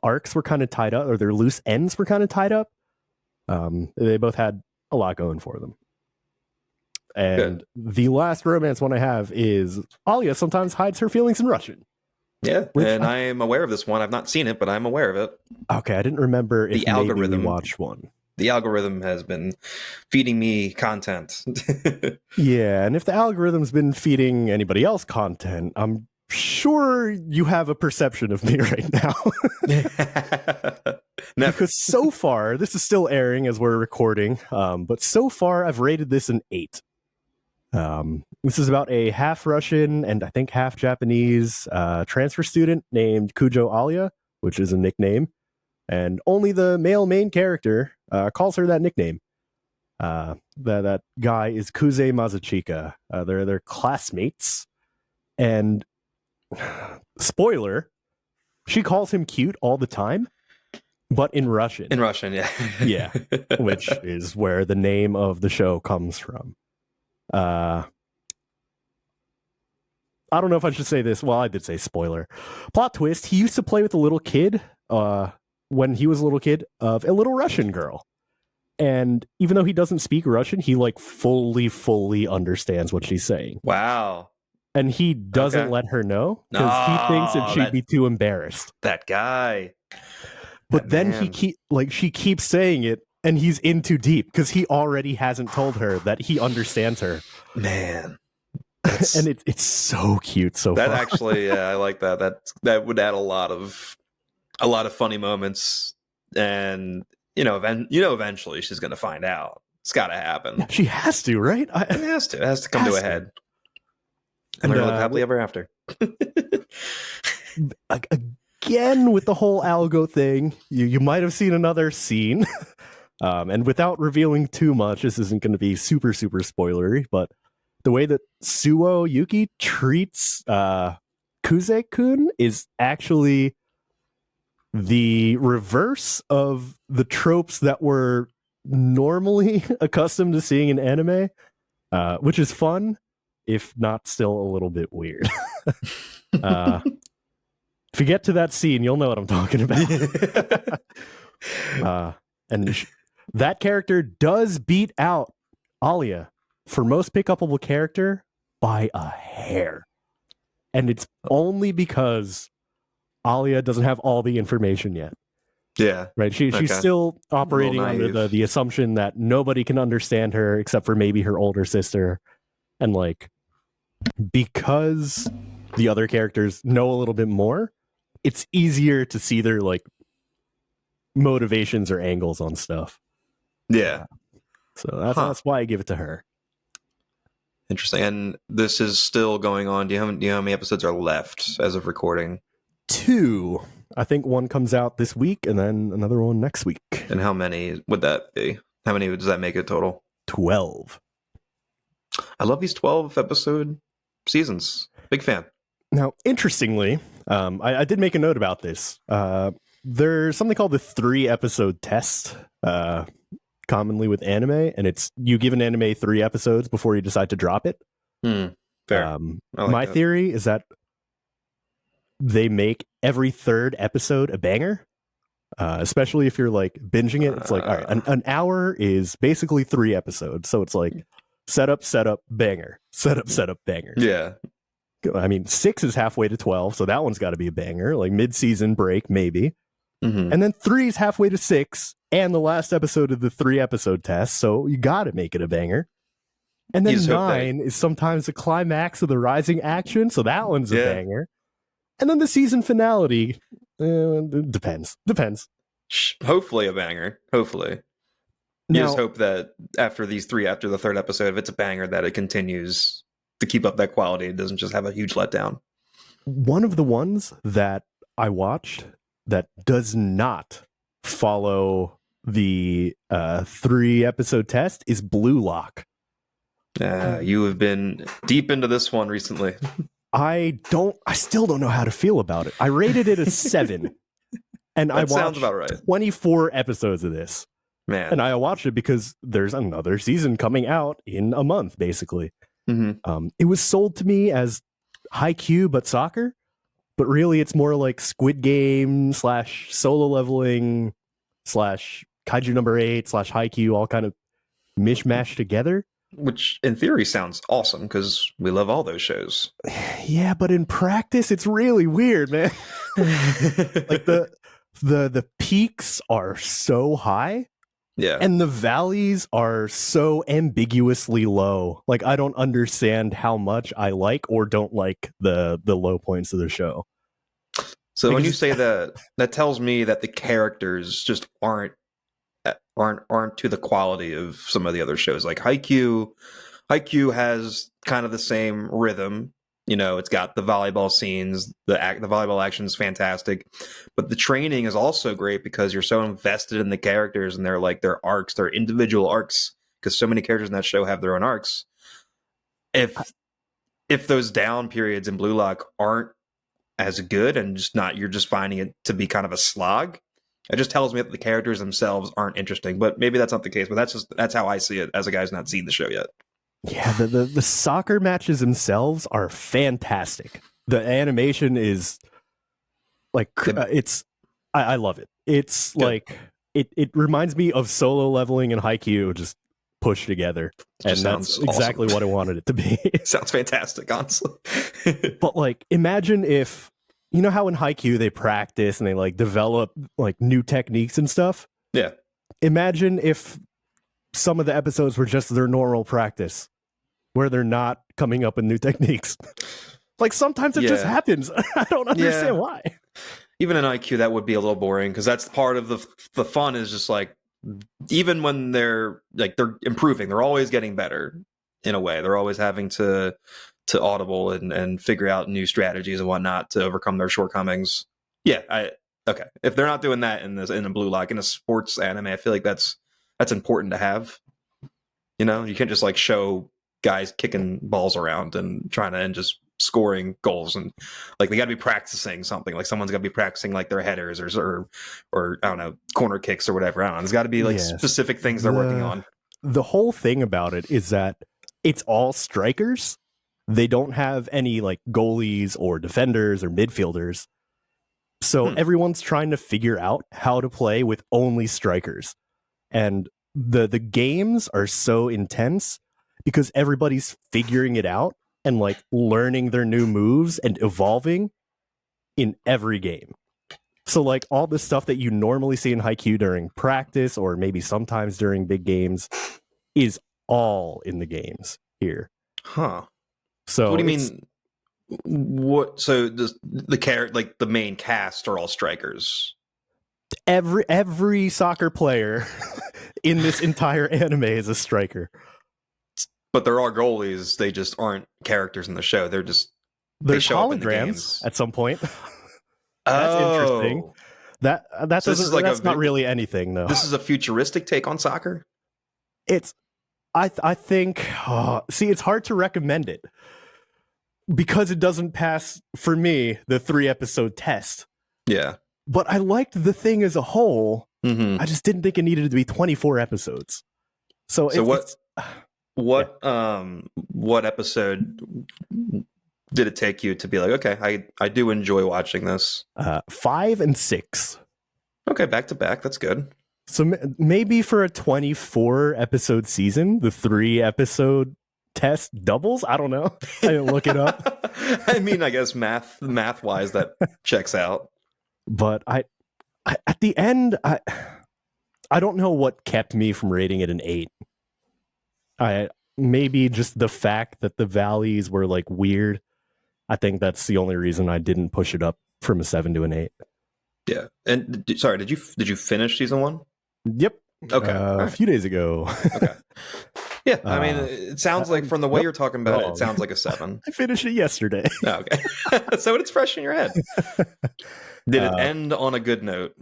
B: arcs were kind of tied up, or their loose ends were kind of tied up. They both had a lot going for them. And the last romance one I have is Alya sometimes hides her feelings in Russian.
A: Yeah, and I am aware of this one. I've not seen it, but I'm aware of it.
B: Okay, I didn't remember if
A: the algorithm
B: watched one.
A: The algorithm has been feeding me content.
B: Yeah, and if the algorithm's been feeding anybody else content, I'm sure you have a perception of me right now. Because so far, this is still airing as we're recording, but so far I've rated this an 8. This is about a half Russian and I think half Japanese transfer student named Kujo Alya, which is a nickname, and only the male main character calls her that nickname. That guy is Kuze Mazuchika. They're classmates, and spoiler, she calls him cute all the time, but in Russian.
A: In Russian, yeah.
B: Yeah, which is where the name of the show comes from. I don't know if I should say this. Well, I did say spoiler. Plot twist, he used to play with a little kid when he was a little kid of a little Russian girl. And even though he doesn't speak Russian, he like fully understands what she's saying.
A: Wow.
B: And he doesn't let her know because he thinks that she'd be too embarrassed.
A: That guy.
B: But then she keeps saying it, and he's in too deep because he already hasn't told her that he understands her.
A: Man.
B: And it's so cute so
A: far.
B: That
A: actually, yeah, I like that. That would add a lot of funny moments, and eventually she's going to find out. It's got to happen.
B: She has to, right?
A: It has to. It has to come to a head. And they're going to live happily ever after.
B: Again, with the whole algo thing, you might have seen another scene. And without revealing too much, this isn't going to be super spoilery, but the way that Suo Yuki treats Kuze-kun is actually the reverse of the tropes that we're normally accustomed to seeing in anime, which is fun, if not still a little bit weird. If you get to that scene, you'll know what I'm talking about. That character does beat out Alya for most pick-upable character by a hair. And it's only because Alya doesn't have all the information yet.
A: Yeah.
B: Right. She's still operating under the assumption that nobody can understand her except for maybe her older sister. And like, because the other characters know a little bit more, it's easier to see their like motivations or angles on stuff.
A: Yeah.
B: So that's why I give it to her.
A: Interesting. And this is still going on. Do you know how many episodes are left as of recording?
B: 2. I think one comes out this week and then another one next week.
A: And how many would that be? How many does that make it total?
B: 12.
A: I love these 12 episode seasons. Big fan.
B: Now, interestingly, I did make a note about this. There's something called the 3-episode test, commonly with anime, and it's you give an anime 3 episodes before you decide to drop it.
A: Fair.
B: My theory is that they make every 3rd episode a banger, especially if you're like binging it. It's like, all right, an hour is basically 3 episodes, so it's like setup, banger, setup, banger.
A: Yeah.
B: I mean, 6 is halfway to 12, so that one's got to be a banger, like mid-season break, maybe.
A: Mm-hmm.
B: And then 3 is halfway to 6, and the last episode of the 3-episode test, so you got to make it a banger. And then 9 is sometimes the climax of the rising action, so that one's a banger. And then the season finale, depends.
A: Hopefully a banger. Hopefully. You just hope that after the 3rd episode, if it's a banger, that it continues to keep up that quality. It doesn't just have a huge letdown.
B: One of the ones that I watched that does not follow the 3-episode test is Blue Lock.
A: You have been deep into this one recently.
B: I still don't know how to feel about it. I rated it a 7. And I watched
A: about right.
B: 24 episodes of this.
A: Man.
B: And I watched it because there's another season coming out in a month, basically.
A: Mm-hmm.
B: It was sold to me as Haikyuu but soccer, but really it's more like Squid Game / solo leveling / Kaiju number 8 / Haikyuu, all kind of mishmashed together.
A: Which in theory sounds awesome because we love all those shows.
B: Yeah, but in practice it's really weird, man. Like the peaks are so high.
A: Yeah.
B: And the valleys are so ambiguously low. Like, I don't understand how much I like or don't like the low points of the show.
A: So when you say that tells me that the characters just aren't to the quality of some of the other shows. Like Haikyuu has kind of the same rhythm. You know, it's got the volleyball scenes, the volleyball action is fantastic, but the training is also great because you're so invested in the characters and their arcs, their individual arcs, because so many characters in that show have their own arcs. If those down periods in Blue Lock aren't as good and you're just finding it to be kind of a slog, it just tells me that the characters themselves aren't interesting. But maybe that's not the case. But that's how I see it as a guy who's not seen the show yet.
B: Yeah, the soccer matches themselves are fantastic. The animation is like I love it. It's good. Like it reminds me of Solo Leveling and Haikyuu just pushed together, and that's exactly what I wanted it to be.
A: Sounds fantastic, honestly.
B: But like, imagine if you know how in Haikyuu they practice and they like develop like new techniques and stuff.
A: Yeah.
B: Imagine if some of the episodes were just their normal practice where they're not coming up with new techniques. Like sometimes it just happens. I don't understand why.
A: Even in IQ, that would be a little boring because that's part of the fun is just like, even when they're improving, they're always getting better in a way. They're always having to audible and figure out new strategies and whatnot to overcome their shortcomings. Yeah. Okay. If they're not doing that in a Blue Lock, in a sports anime, I feel like that's important to have. You know, you can't just like show guys kicking balls around and just scoring goals, and like they got to be practicing something. Like someone's got to be practicing like their headers or I don't know, corner kicks or whatever. I don't know. There's got to be like specific things they're working on.
B: The whole thing about it is that it's all strikers. They don't have any like goalies or defenders or midfielders. So everyone's trying to figure out how to play with only strikers. And the games are so intense because everybody's figuring it out and like learning their new moves and evolving in every game. So like all the stuff that you normally see in Haikyuu during practice or maybe sometimes during big games is all in the games here.
A: Huh.
B: So
A: what do you mean? What? So the main cast are all strikers.
B: Every soccer player in this entire anime is a striker.
A: But there are goalies. They just aren't characters in the show. There's
B: show up in the games at some point. That's interesting. That's not really anything though.
A: This is a futuristic take on soccer.
B: I think it's hard to recommend it because it doesn't pass for me the 3-episode test.
A: Yeah.
B: But I liked the thing as a whole.
A: Mm-hmm.
B: I just didn't think it needed to be 24 episodes. So
A: what episode did it take you to be like, okay, I do enjoy watching this?
B: 5 and 6.
A: Okay, back to back. That's good.
B: So maybe for a 24-episode season, the 3-episode test doubles? I don't know. I didn't look it up.
A: I mean, I guess math-wise, that checks out.
B: But I at the end, I don't know what kept me from rating it an 8. Maybe just the fact that the valleys were like weird. I think that's the only reason I didn't push it up from a 7 to an 8.
A: Yeah. And sorry, did you finish season 1?
B: Yep.
A: Okay.
B: A few days ago.
A: Okay. Yeah, I mean, it sounds like from the way you're talking about it sounds like a 7.
B: I finished it yesterday.
A: Oh, okay. So it's fresh in your head. Did it end on a good note?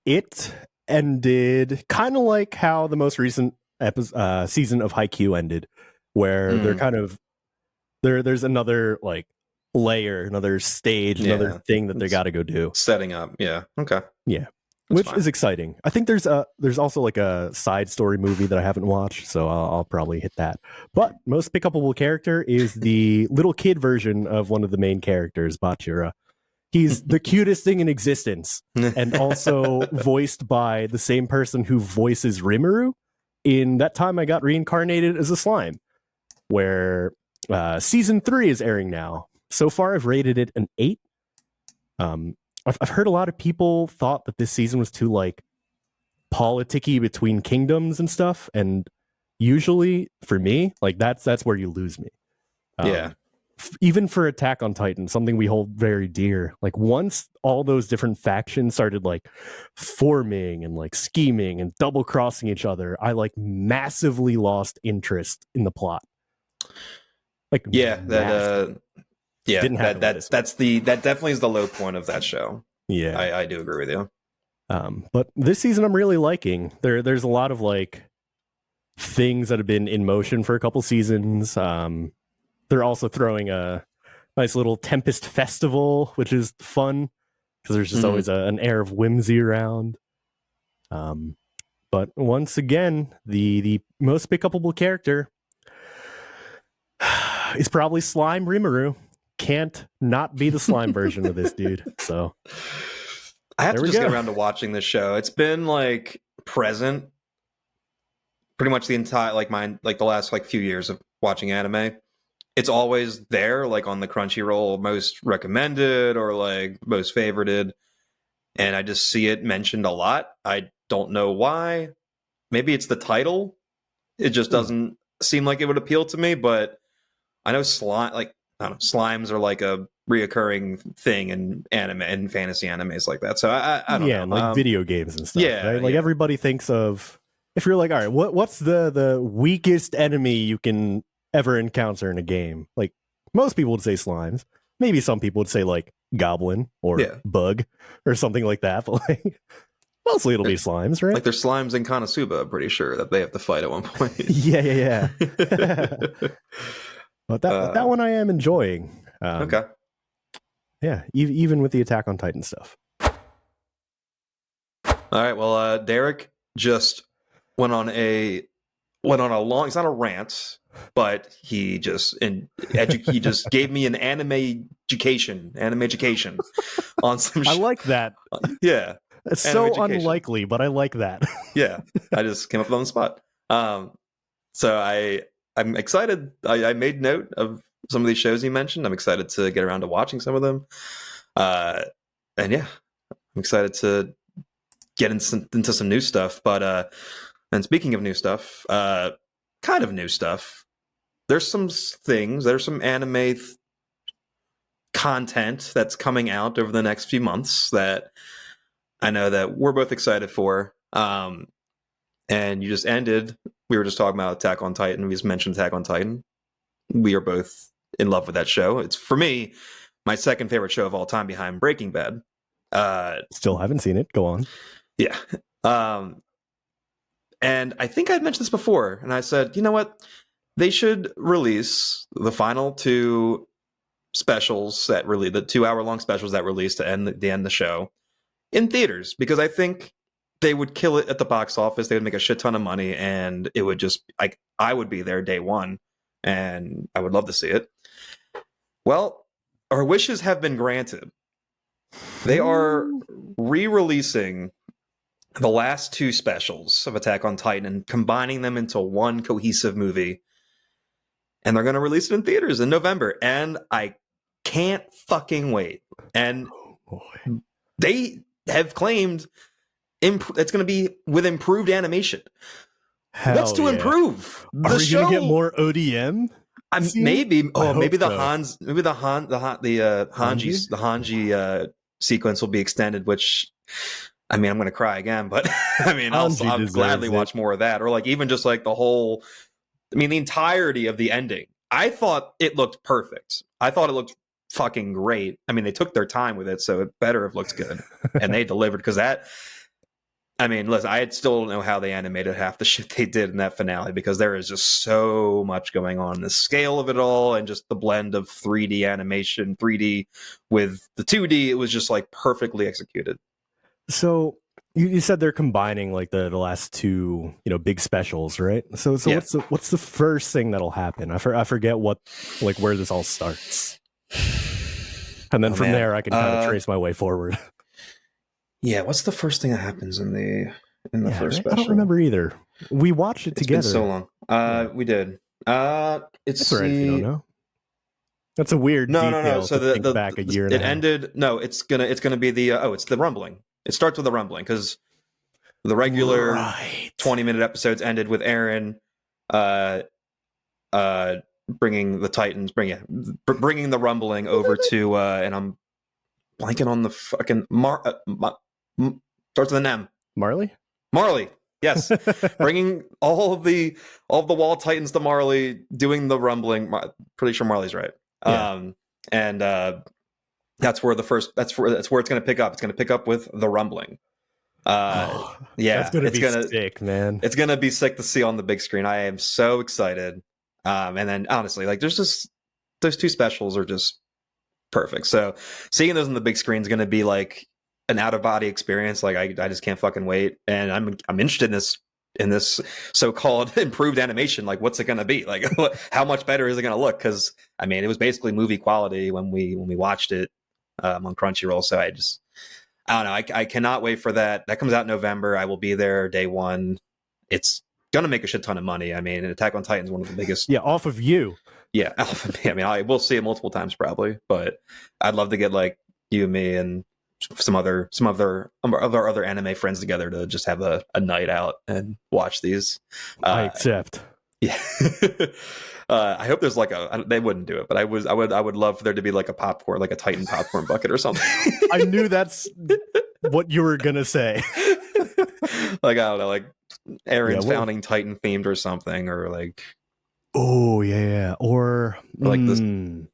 B: It ended kind of like how the most recent season of Haikyuu ended, where they're kind of there's another like layer, another stage, another thing that they got to go do.
A: Setting up, yeah. Okay.
B: Yeah. Which is exciting. I think there's also like a side story movie that I haven't watched, so I'll probably hit that. But most pick upable character is the little kid version of one of the main characters, Bachira. He's the cutest thing in existence, and also voiced by the same person who voices Rimuru in That Time I Got Reincarnated as a Slime, where season 3 is airing now. So far, I've rated it an 8. I've heard a lot of people thought that this season was too like politicky between kingdoms and stuff, and usually for me, like that's where you lose me.
A: Yeah.
B: Even for Attack on Titan, something we hold very dear. Like once all those different factions started like forming and like scheming and double crossing each other, I like massively lost interest in the plot. Like
A: that definitely is the low point of that show.
B: Yeah,
A: I do agree with you.
B: But this season I'm really liking. There's a lot of like things that have been in motion for a couple seasons. They're also throwing a nice little Tempest Festival, which is fun because there's just always an air of whimsy around. But once again, the most pick upable character is probably Slime Rimuru. Can't not be the slime version of this dude. So
A: I have to just get around to watching this show. It's been like present pretty much the entire the last like few years of watching anime. It's always there, like on the Crunchyroll most recommended or like most favorited. And I just see it mentioned a lot. I don't know why. Maybe it's the title. It just doesn't seem like it would appeal to me, but I know slimes are like a reoccurring thing in anime and fantasy animes like that. So I don't know.
B: Yeah, like video games and stuff.
A: Yeah,
B: right? Like everybody thinks of, if you're like, all right, what's the weakest enemy you can ever encounter in a game? Like most people would say slimes. Maybe some people would say like goblin or bug or something like that. But like mostly it'll be slimes, right?
A: Like there's slimes in Konosuba, I'm pretty sure that they have to fight at one point.
B: yeah. But that one I am enjoying.
A: Okay.
B: Yeah, even with the Attack on Titan stuff.
A: All right, well, Derick just went on a went on a long. It's not a rant, but he just he just gave me an anime education on some.
B: I like that.
A: Yeah,
B: It's
A: anime
B: so
A: education.
B: unlikely, but I like that.
A: Yeah, I just came up with it on the spot. So I'm excited. I made note of some of these shows he mentioned. I'm excited to get around to watching some of them. And yeah, I'm excited to get into some new stuff. But and speaking of new stuff, kind of new stuff. There's some things. There's some anime content that's coming out over the next few months that I know that we're both excited for. And you just ended. We were just talking about Attack on Titan. We just mentioned Attack on Titan. We are both in love with that show. It's, for me, my second favorite show of all time behind Breaking Bad.
B: Still haven't seen it. Go on.
A: Yeah. And I think I'd mentioned this before, and I said, you know what? They should release the final two specials that really the 2-hour-long specials that released to end the show in theaters, because I think they would kill it at the box office. They would make a shit ton of money, and it would just like I would be there day one, and I would love to see it. Well, our wishes have been granted. They are re-releasing the last two specials of Attack on Titan and combining them into one cohesive movie. And they're going to release it in theaters in November. And I can't fucking wait. And they have claimed it's going to be with improved animation. What's to improve?
B: Are we going to get more ODM?
A: Maybe. Oh, maybe the Hanji sequence will be extended, which, I mean, I'm going to cry again, but I mean, I'll gladly watch more of that. Or like even just like the whole, I mean, the entirety of the ending. I thought it looked perfect. I thought it looked fucking great. I mean, they took their time with it, so it better have looked good. And they delivered, because that, I mean, listen, I still don't know how they animated half the shit they did in that finale, because there is just so much going on. The scale of it all, and just the blend of 3D animation, 3D with the 2D, it was just like perfectly executed.
B: So you said they're combining like the last two, big specials, right? So yeah. What's the first thing that'll happen? I forget where this all starts. And then from there I can kind of trace my way forward.
A: Yeah, what's the first thing that happens in the first special?
B: I don't remember either. We watched it together.
A: It's been so long. We did. It's
B: right, if you don't know. That's a weird detail.
A: No. So the
B: back a year and a half.
A: Ended. No, it's gonna be the it's the rumbling. It starts with the rumbling, because the regular 20-minute episodes ended with Eren bringing the Titans, bringing the rumbling over to and I'm blanking on the fucking starts with an M. Marley. Yes. Bringing all the Wall Titans to Marley, doing the rumbling. Pretty sure Marley's right. Yeah. And that's where it's going to pick up. It's going to pick up with the rumbling. Yeah,
B: that's going to be sick, man.
A: It's going to be sick to see on the big screen. I am so excited. And then honestly, like there's just those two specials are just perfect. So seeing those on the big screen is going to be like an out of body experience. Like I just can't fucking wait. And I'm interested in this so-called improved animation. Like, what's it going to be? Like, how much better is it going to look? Because I mean, it was basically movie quality when we watched it on Crunchyroll. So I don't know. I cannot wait for that. That comes out in November. I will be there day one. It's gonna make a shit ton of money. I mean, Attack on Titan is one of the biggest.
B: Yeah, off of you.
A: Yeah, off of me. I mean, I will see it multiple times probably, but I'd love to get like you and me and some other anime friends together to just have a night out and watch these.
B: I accept.
A: Yeah. I hope there's like they wouldn't do it, but I would love for there to be like a popcorn, like a Titan popcorn bucket or something.
B: I knew that's what you were gonna say.
A: Like, I don't know, like Eren's founding Titan themed or something, or like,
B: oh yeah, or
A: like this. I'm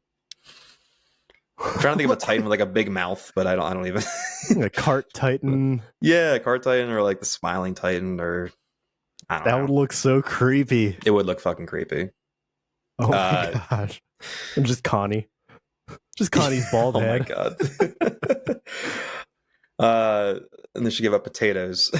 A: trying to think of a Titan with like a big mouth, but I don't even.
B: A cart Titan.
A: Yeah, a cart Titan, or like the smiling Titan, or I don't know.
B: That would look so creepy.
A: It would look fucking creepy.
B: Oh my gosh! I'm just Connie. Just Connie's bald head.
A: Oh my god. And then she gave up potatoes.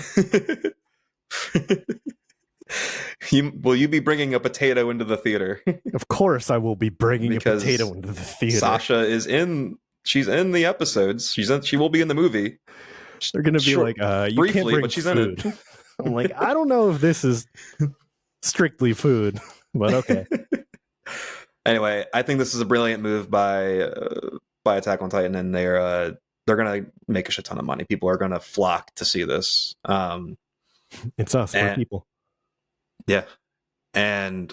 A: Will you be bringing a potato into the theater?
B: Of course, I will be bringing
A: Because
B: a potato into the theater.
A: Sasha is in. She's in the episodes. She will be in the movie.
B: They're gonna be like, you
A: briefly,
B: can't bring
A: but she's
B: food.
A: in it.
B: I'm like, I don't know if this is strictly food, but okay.
A: Anyway, I think this is a brilliant move by Attack on Titan, and they're gonna make a shit ton of money. People are gonna flock to see this.
B: It's us, we're people.
A: Yeah, and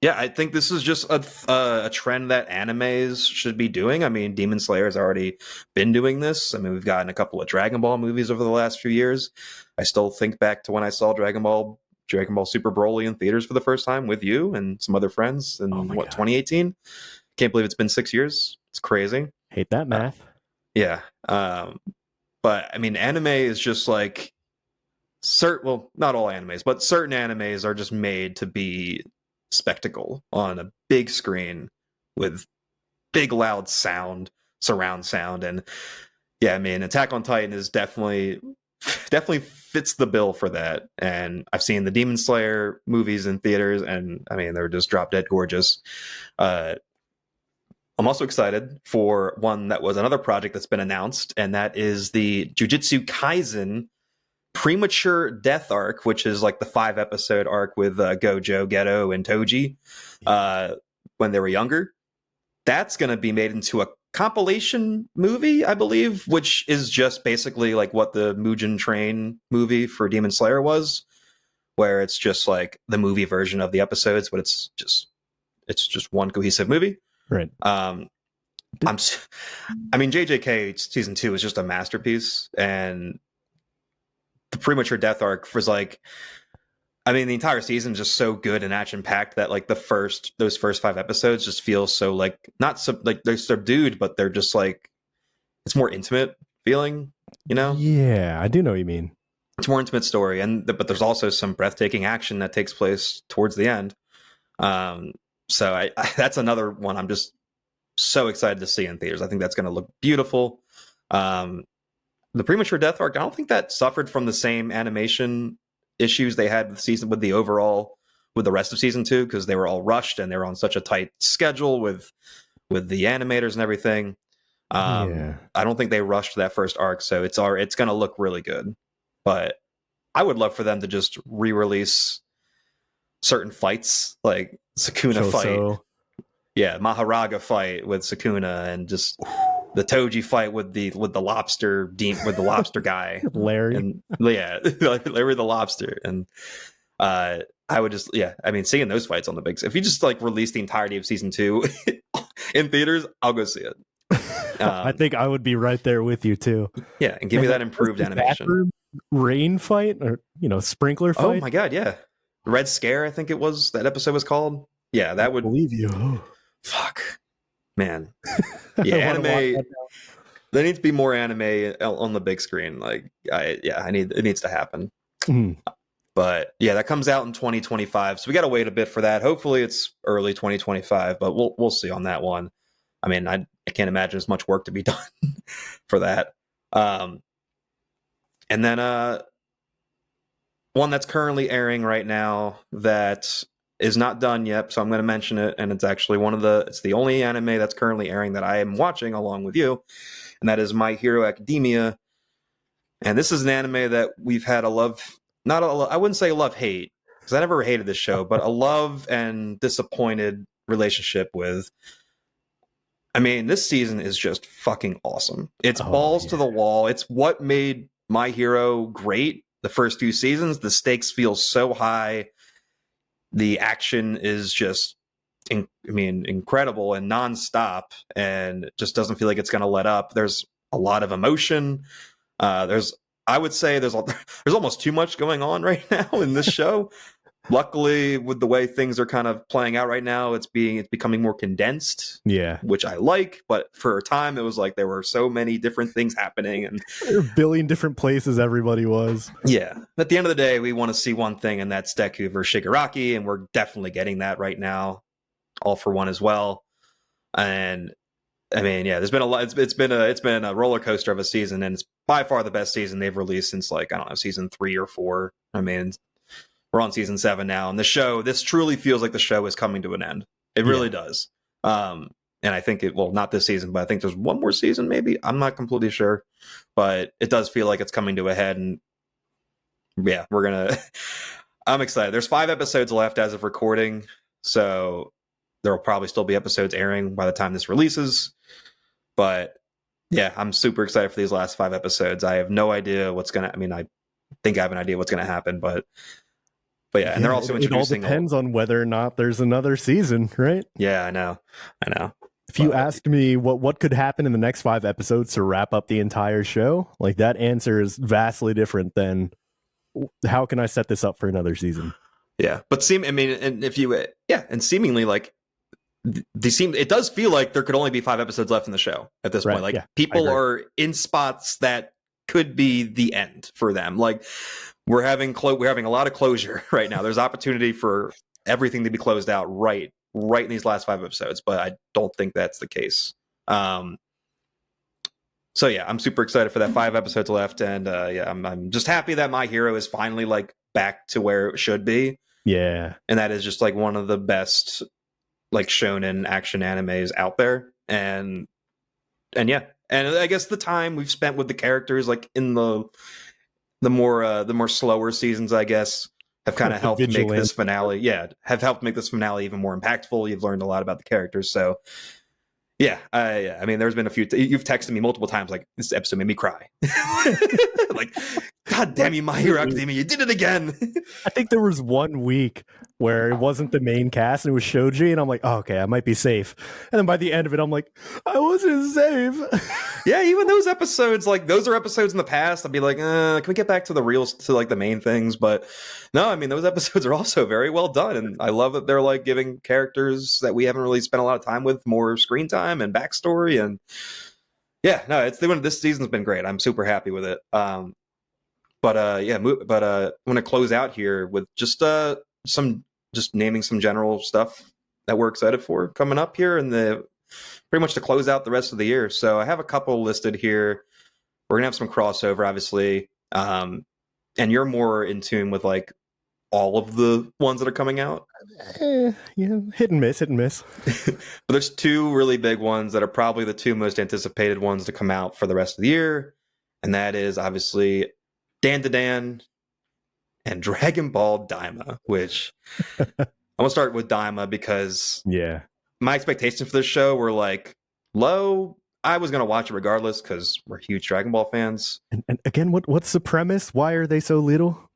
A: yeah, I think this is just a trend that animes should be doing. I mean, Demon Slayer has already been doing this. I mean, we've gotten a couple of Dragon Ball movies over the last few years. I still think back to when I saw Dragon Ball Super Broly in theaters for the first time with you and some other friends in 2018. Can't believe it's been 6 years. It's crazy.
B: Hate that math.
A: Yeah. But I mean, anime is just like well, not all animes, but certain animes are just made to be spectacle on a big screen with big loud sound, surround sound. And yeah, I mean, Attack on Titan is definitely fits the bill for that. And I've seen the Demon Slayer movies in theaters, and I mean, they're just drop dead gorgeous. I'm also excited for one that was another project that's been announced, and that is the Jujutsu Kaisen premature death arc, which is like the 5-episode arc with Gojo, Geto, and Toji when they were younger. That's going to be made into a compilation movie, I believe, which is just basically like what the Mugen Train movie for Demon Slayer was, where it's just like the movie version of the episodes, but it's just one cohesive movie.
B: Right.
A: I mean, JJK season 2 is just a masterpiece, and the premature death arc was like, I mean, the entire season is just so good and action packed that like those first 5 episodes just feel so like like they're subdued, but they're just like, it's more intimate feeling, you know?
B: Yeah, I do know what you mean.
A: It's a more intimate story, but there's also some breathtaking action that takes place towards the end. So I that's another one I'm just so excited to see in theaters. I think that's going to look beautiful. The premature death arc, I don't think that suffered from the same animation issues they had with the rest of season 2, because they were all rushed and they were on such a tight schedule with the animators and everything. I don't think they rushed that first arc, so it's going to look really good. But I would love for them to just re-release certain fights, like Sukuna fight. Yeah, Maharaga fight with Sukuna, and just the Toji fight with the lobster guy,
B: Larry.
A: And yeah, Larry the lobster. And I would just, yeah, I mean, seeing those fights on the big, if you just like release the entirety of season 2 in theaters, I'll go see it.
B: I think I would be right there with you too.
A: Yeah, and give me that improved animation.
B: Rain fight, or sprinkler fight.
A: Oh my god, yeah, Red Scare, I think that episode was called. Yeah, that would
B: believe you.
A: Fuck, man. Yeah, anime. There needs to be more anime on the big screen. Like, it needs to happen.
B: Mm-hmm.
A: But yeah, that comes out in 2025, so we got to wait a bit for that. Hopefully, it's early 2025, but we'll see on that one. I mean, I can't imagine as much work to be done for that. And then one that's currently airing right now that is not done yet, so I'm going to mention it, and it's actually it's the only anime that's currently airing that I am watching along with you, and that is My Hero Academia. And this is an anime that we've had I wouldn't say love-hate, because I never hated this show, but a love and disappointed relationship with. I mean, this season is just fucking awesome. It's balls to the wall. It's what made My Hero great the first 2 seasons. The stakes feel so high. The action is just, incredible and nonstop, and it just doesn't feel like it's going to let up. There's a lot of emotion. I would say there's almost too much going on right now in this show. Luckily, with the way things are kind of playing out right now, it's becoming more condensed.
B: Yeah,
A: which I like. But for a time, it was like there were so many different things happening, and
B: there were a billion different places everybody was.
A: Yeah. At the end of the day, we want to see one thing, and that's Deku versus Shigaraki, and we're definitely getting that right now. All for One as well. And I mean, yeah, there's been a lot. It's been a roller coaster of a season, and it's by far the best season they've released since, like, I don't know, season 3 or 4. I mean, we're on season 7 now, and this truly feels like the show is coming to an end. It really does. And I think not this season, but I think there's one more season, maybe. I'm not completely sure, but it does feel like it's coming to a head. And yeah, I'm excited. There's 5 episodes left as of recording, so there will probably still be episodes airing by the time this releases. But yeah, I'm super excited for these last 5 episodes. I have no idea what's gonna. I mean, I think I have an idea what's gonna happen, but yeah, and they're also introducing.
B: It all depends on whether or not there's another season, right?
A: Yeah, I know.
B: If you asked me what could happen in the next 5 episodes to wrap up the entire show, like that answer is vastly different than how can I set this up for another season?
A: Yeah, but seemingly like it does feel like there could only be 5 episodes left in the show at this point. Like people are in spots that could be the end for them. Like we're having a lot of closure right now. There's opportunity for everything to be closed out right in these last 5 episodes, but I don't think that's the case. So yeah, I'm super excited for that. 5 episodes left, and I'm just happy that My Hero is finally like back to where it should be.
B: Yeah,
A: and that is just like one of the best like shonen action animes out there, and yeah, and I guess the time we've spent with the characters, like in the more slower seasons, I guess, have kind of helped make this finale. Yeah, have helped make this finale even more impactful. You've learned a lot about the characters, so. Yeah, I mean, there's been a few. You've texted me multiple times, like, this episode made me cry. Like, God damn you, My Hero Academia, you did it again.
B: I think there was 1 week where it wasn't the main cast and it was Shoji, and I'm like, oh, okay, I might be safe. And then by the end of it, I'm like, I wasn't safe.
A: Yeah, even those episodes, like, those are episodes in the past. I'd be like, can we get back to the main things? But no, I mean, those episodes are also very well done, and I love that they're like giving characters that we haven't really spent a lot of time with more screen time and backstory. And yeah, no, this season's been great. I'm super happy with it. I'm going to close out here with just naming some general stuff that we're excited for coming up here and pretty much to close out the rest of the year. So I have a couple listed here. We're gonna have some crossover, obviously, and you're more in tune with like all of the ones that are coming out.
B: Yeah, hit and miss.
A: But there's 2 really big ones that are probably the 2 most anticipated ones to come out for the rest of the year, and that is obviously Dandadan and Dragonball Daima, which I'm gonna start with Daima because my expectations for this show were like low. I was gonna watch it regardless because we're huge Dragon Ball fans.
B: And again, what's the premise? Why are they so little?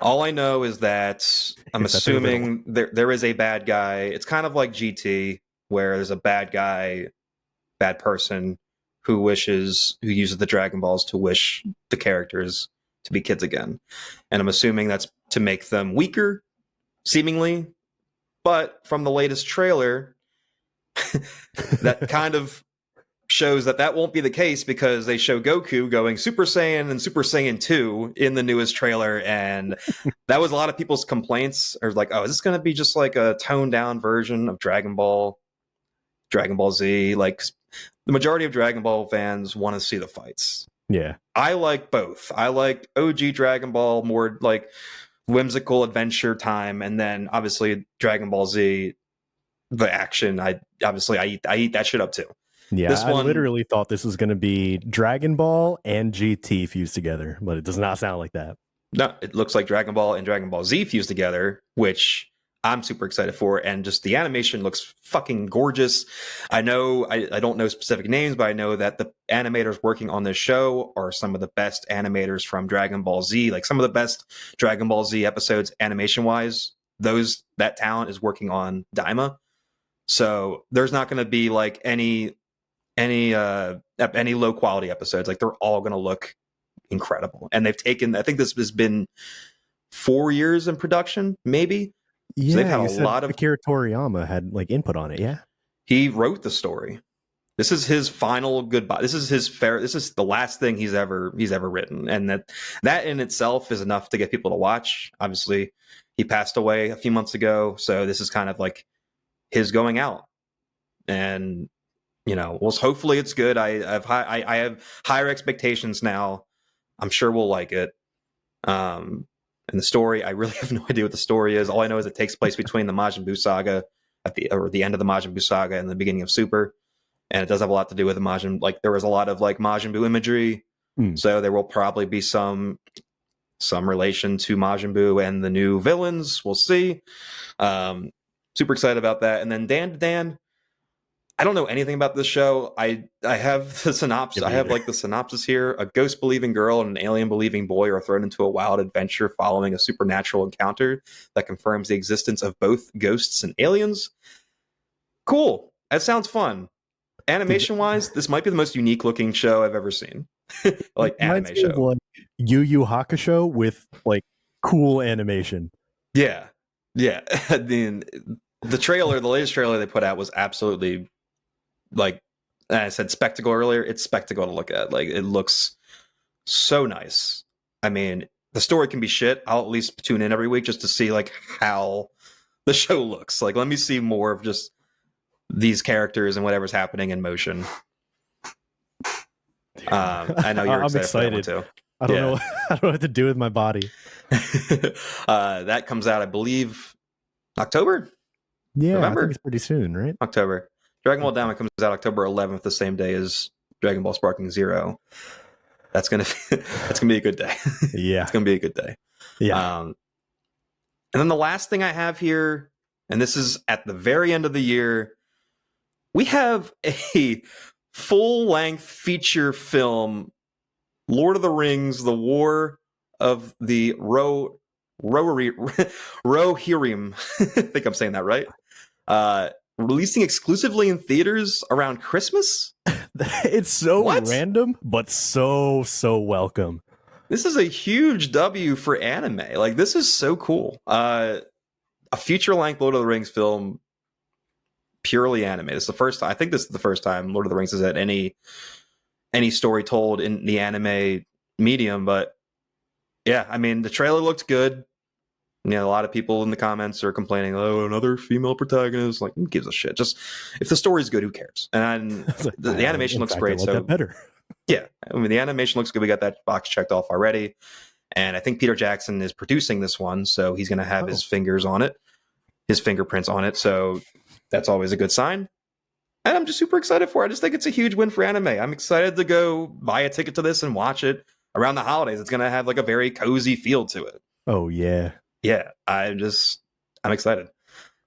A: All I know is that I'm assuming there is a bad guy. It's kind of like GT, where there's a bad guy, bad person who uses the Dragon Balls to wish the characters to be kids again. And I'm assuming that's to make them weaker, seemingly. But from the latest trailer, that kind of shows that won't be the case, because they show Goku going Super Saiyan and Super Saiyan 2 in the newest trailer, and that was a lot of people's complaints. Or like, oh, is this going to be just like a toned down version of Dragon Ball Z? Like, the majority of Dragon Ball fans want to see the fights.
B: Yeah,
A: I like both. I like OG Dragon Ball, more like whimsical adventure time, and then obviously Dragon Ball Z, the action. I eat that shit up too.
B: Yeah, I literally thought this was going to be Dragon Ball and GT fused together, but it does not sound like that.
A: No, it looks like Dragon Ball and Dragon Ball Z fused together, which I'm super excited for. And just the animation looks fucking gorgeous. I know, I don't know specific names, but I know that the animators working on this show are some of the best animators from Dragon Ball Z, like some of the best Dragon Ball Z episodes animation-wise. That talent is working on Daima. So there's not going to be like any low quality episodes. Like, they're all going to look incredible. And they've taken, I think this has been 4 years in production, maybe.
B: Yeah, so they've had a lot of Akira Toriyama had like input on it. Yeah,
A: he wrote the story. This is his final goodbye. This is the last thing he's ever written, and that in itself is enough to get people to watch. Obviously, he passed away a few months ago, so this is kind of like his going out. And hopefully it's good. I have higher expectations now. I'm sure we'll like it. And And the story, I really have no idea what the story is. All I know is it takes place between the Majin Buu saga at the end of the Majin Buu saga and the beginning of Super. And it does have a lot to do with the Majin. Like there was a lot of like Majin Buu imagery, so there will probably be some relation to Majin Buu and the new villains. We'll see. Super excited about that. And then Dandadan, I don't know anything about this show. I have the synopsis. I have like the synopsis here. A ghost believing girl and an alien believing boy are thrown into a wild adventure following a supernatural encounter that confirms the existence of both ghosts and aliens. Cool. That sounds fun. Animation wise, this might be the most unique looking show I've ever seen. Like anime show.
B: Like Yu Yu Hakusho with like cool animation.
A: Yeah. The trailer, the latest trailer they put out was absolutely, like I said, spectacle earlier. It's spectacle to look at. Like it looks so nice. I mean, the story can be shit. I'll at least tune in every week just to see like how the show looks. Like let me see more of just these characters and whatever's happening in motion. I know you're excited. For that one too.
B: I don't know. I don't know what to do with my body.
A: That comes out, I believe, October.
B: Yeah,
A: November?
B: I think it's pretty soon, right?
A: October. Dragonball Daima comes out October 11th, the same day as Dragon Ball Sparking Zero. That's gonna be a good day.
B: Yeah,
A: it's gonna be a good day.
B: Yeah.
A: And then the last thing I have here, and this is at the very end of the year, we have a full-length feature film, Lord of the Rings: The War of the Rohirrim. I think I'm saying that right. Releasing exclusively in theaters around Christmas.
B: It's so random, but so welcome.
A: This is a huge W for anime. Like this is so cool. A feature-length Lord of the Rings film, purely anime. This is the first time. I think this is the first time Lord of the Rings has had any story told in the anime medium. But yeah, I mean, the trailer looked good. You know, a lot of people in the comments are complaining, "Oh, another female protagonist." Like, who gives a shit? Just if the story's good, who cares? And the animation looks great. So
B: better.
A: Yeah, I mean, the animation looks good. We got that box checked off already, and I think Peter Jackson is producing this one, so he's going to have his fingers on it, his fingerprints on it. So that's always a good sign. And I'm just super excited for it. I just think it's a huge win for anime. I'm excited to go buy a ticket to this and watch it around the holidays. It's going to have like a very cozy feel to it.
B: Oh yeah.
A: Yeah, I'm excited.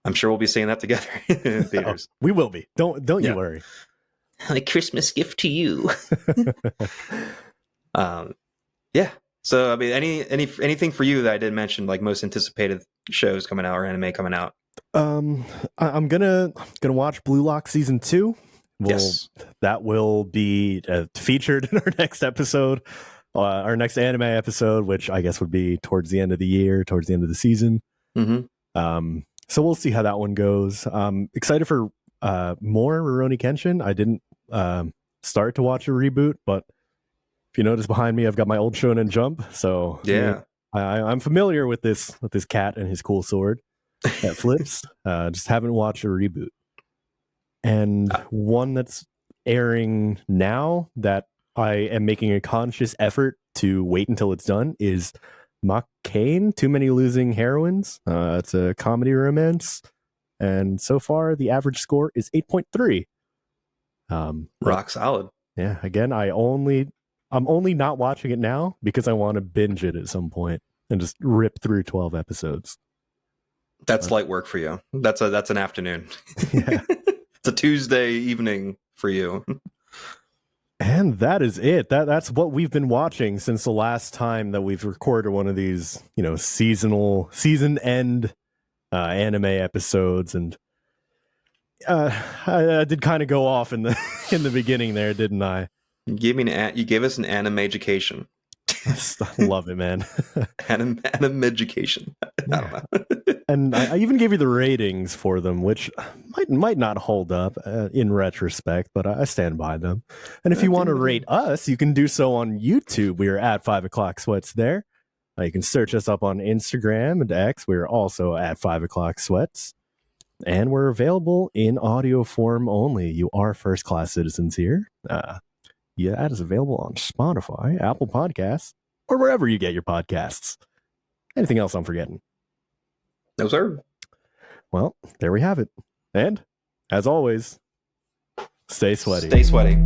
A: I'm sure we'll be seeing that together in theaters.
B: We will be. Don't you worry.
A: A Christmas gift to you. Yeah. So I mean, anything for you that I didn't mention, like most anticipated shows coming out or anime coming out?
B: I'm gonna watch Blue Lock season 2.
A: Yes,
B: that will be featured in our next episode. Our next anime episode, which I guess would be towards the end of the year, towards the end of the season.
A: Mm-hmm.
B: So we'll see how that one goes. Excited for more Ruroni Kenshin. I didn't start to watch a reboot, but if you notice behind me, I've got my old Shonen Jump. So
A: yeah,
B: I'm familiar with this cat and his cool sword that flips. Just haven't watched a reboot. And one that's airing now that I am making a conscious effort to wait until it's done is Makeine, Too Many Losing Heroines. It's a comedy romance, and so far the average score is 8.3.
A: Rock solid.
B: Yeah, again, I'm only not watching it now because I want to binge it at some point and just rip through 12 episodes.
A: That's light work for you. That's an afternoon.
B: Yeah.
A: It's a Tuesday evening for you.
B: And that is it. That's what we've been watching since the last time that we've recorded one of these, season end anime episodes. And I did kind of go off in the beginning there, didn't I?
A: You gave us an anime education.
B: I love it, man.
A: Anime education. I don't know.
B: And I even gave you the ratings for them, which might not hold up in retrospect, but I stand by them. And if you want to rate us, you can do so on YouTube. We are at 5 o'clock sweats there. You can search us up on Instagram and X. We're also at 5 o'clock sweats. And we're available in audio form only. You are first class citizens here. That is available on Spotify, Apple Podcasts, or wherever you get your podcasts. Anything else I'm forgetting?
A: No, sir.
B: Well, there we have it. And as always, stay sweaty.
A: Stay sweaty.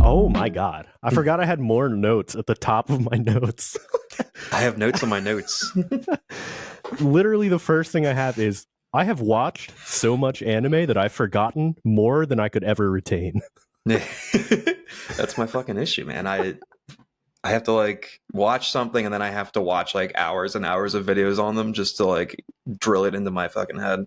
B: Oh my god. I forgot I had more notes at the top of my notes.
A: I have notes on my notes.
B: Literally the first thing I have is I have watched so much anime that I've forgotten more than I could ever retain.
A: That's my fucking issue, man. I have to like watch something and then I have to watch like hours and hours of videos on them just to like drill it into my fucking head.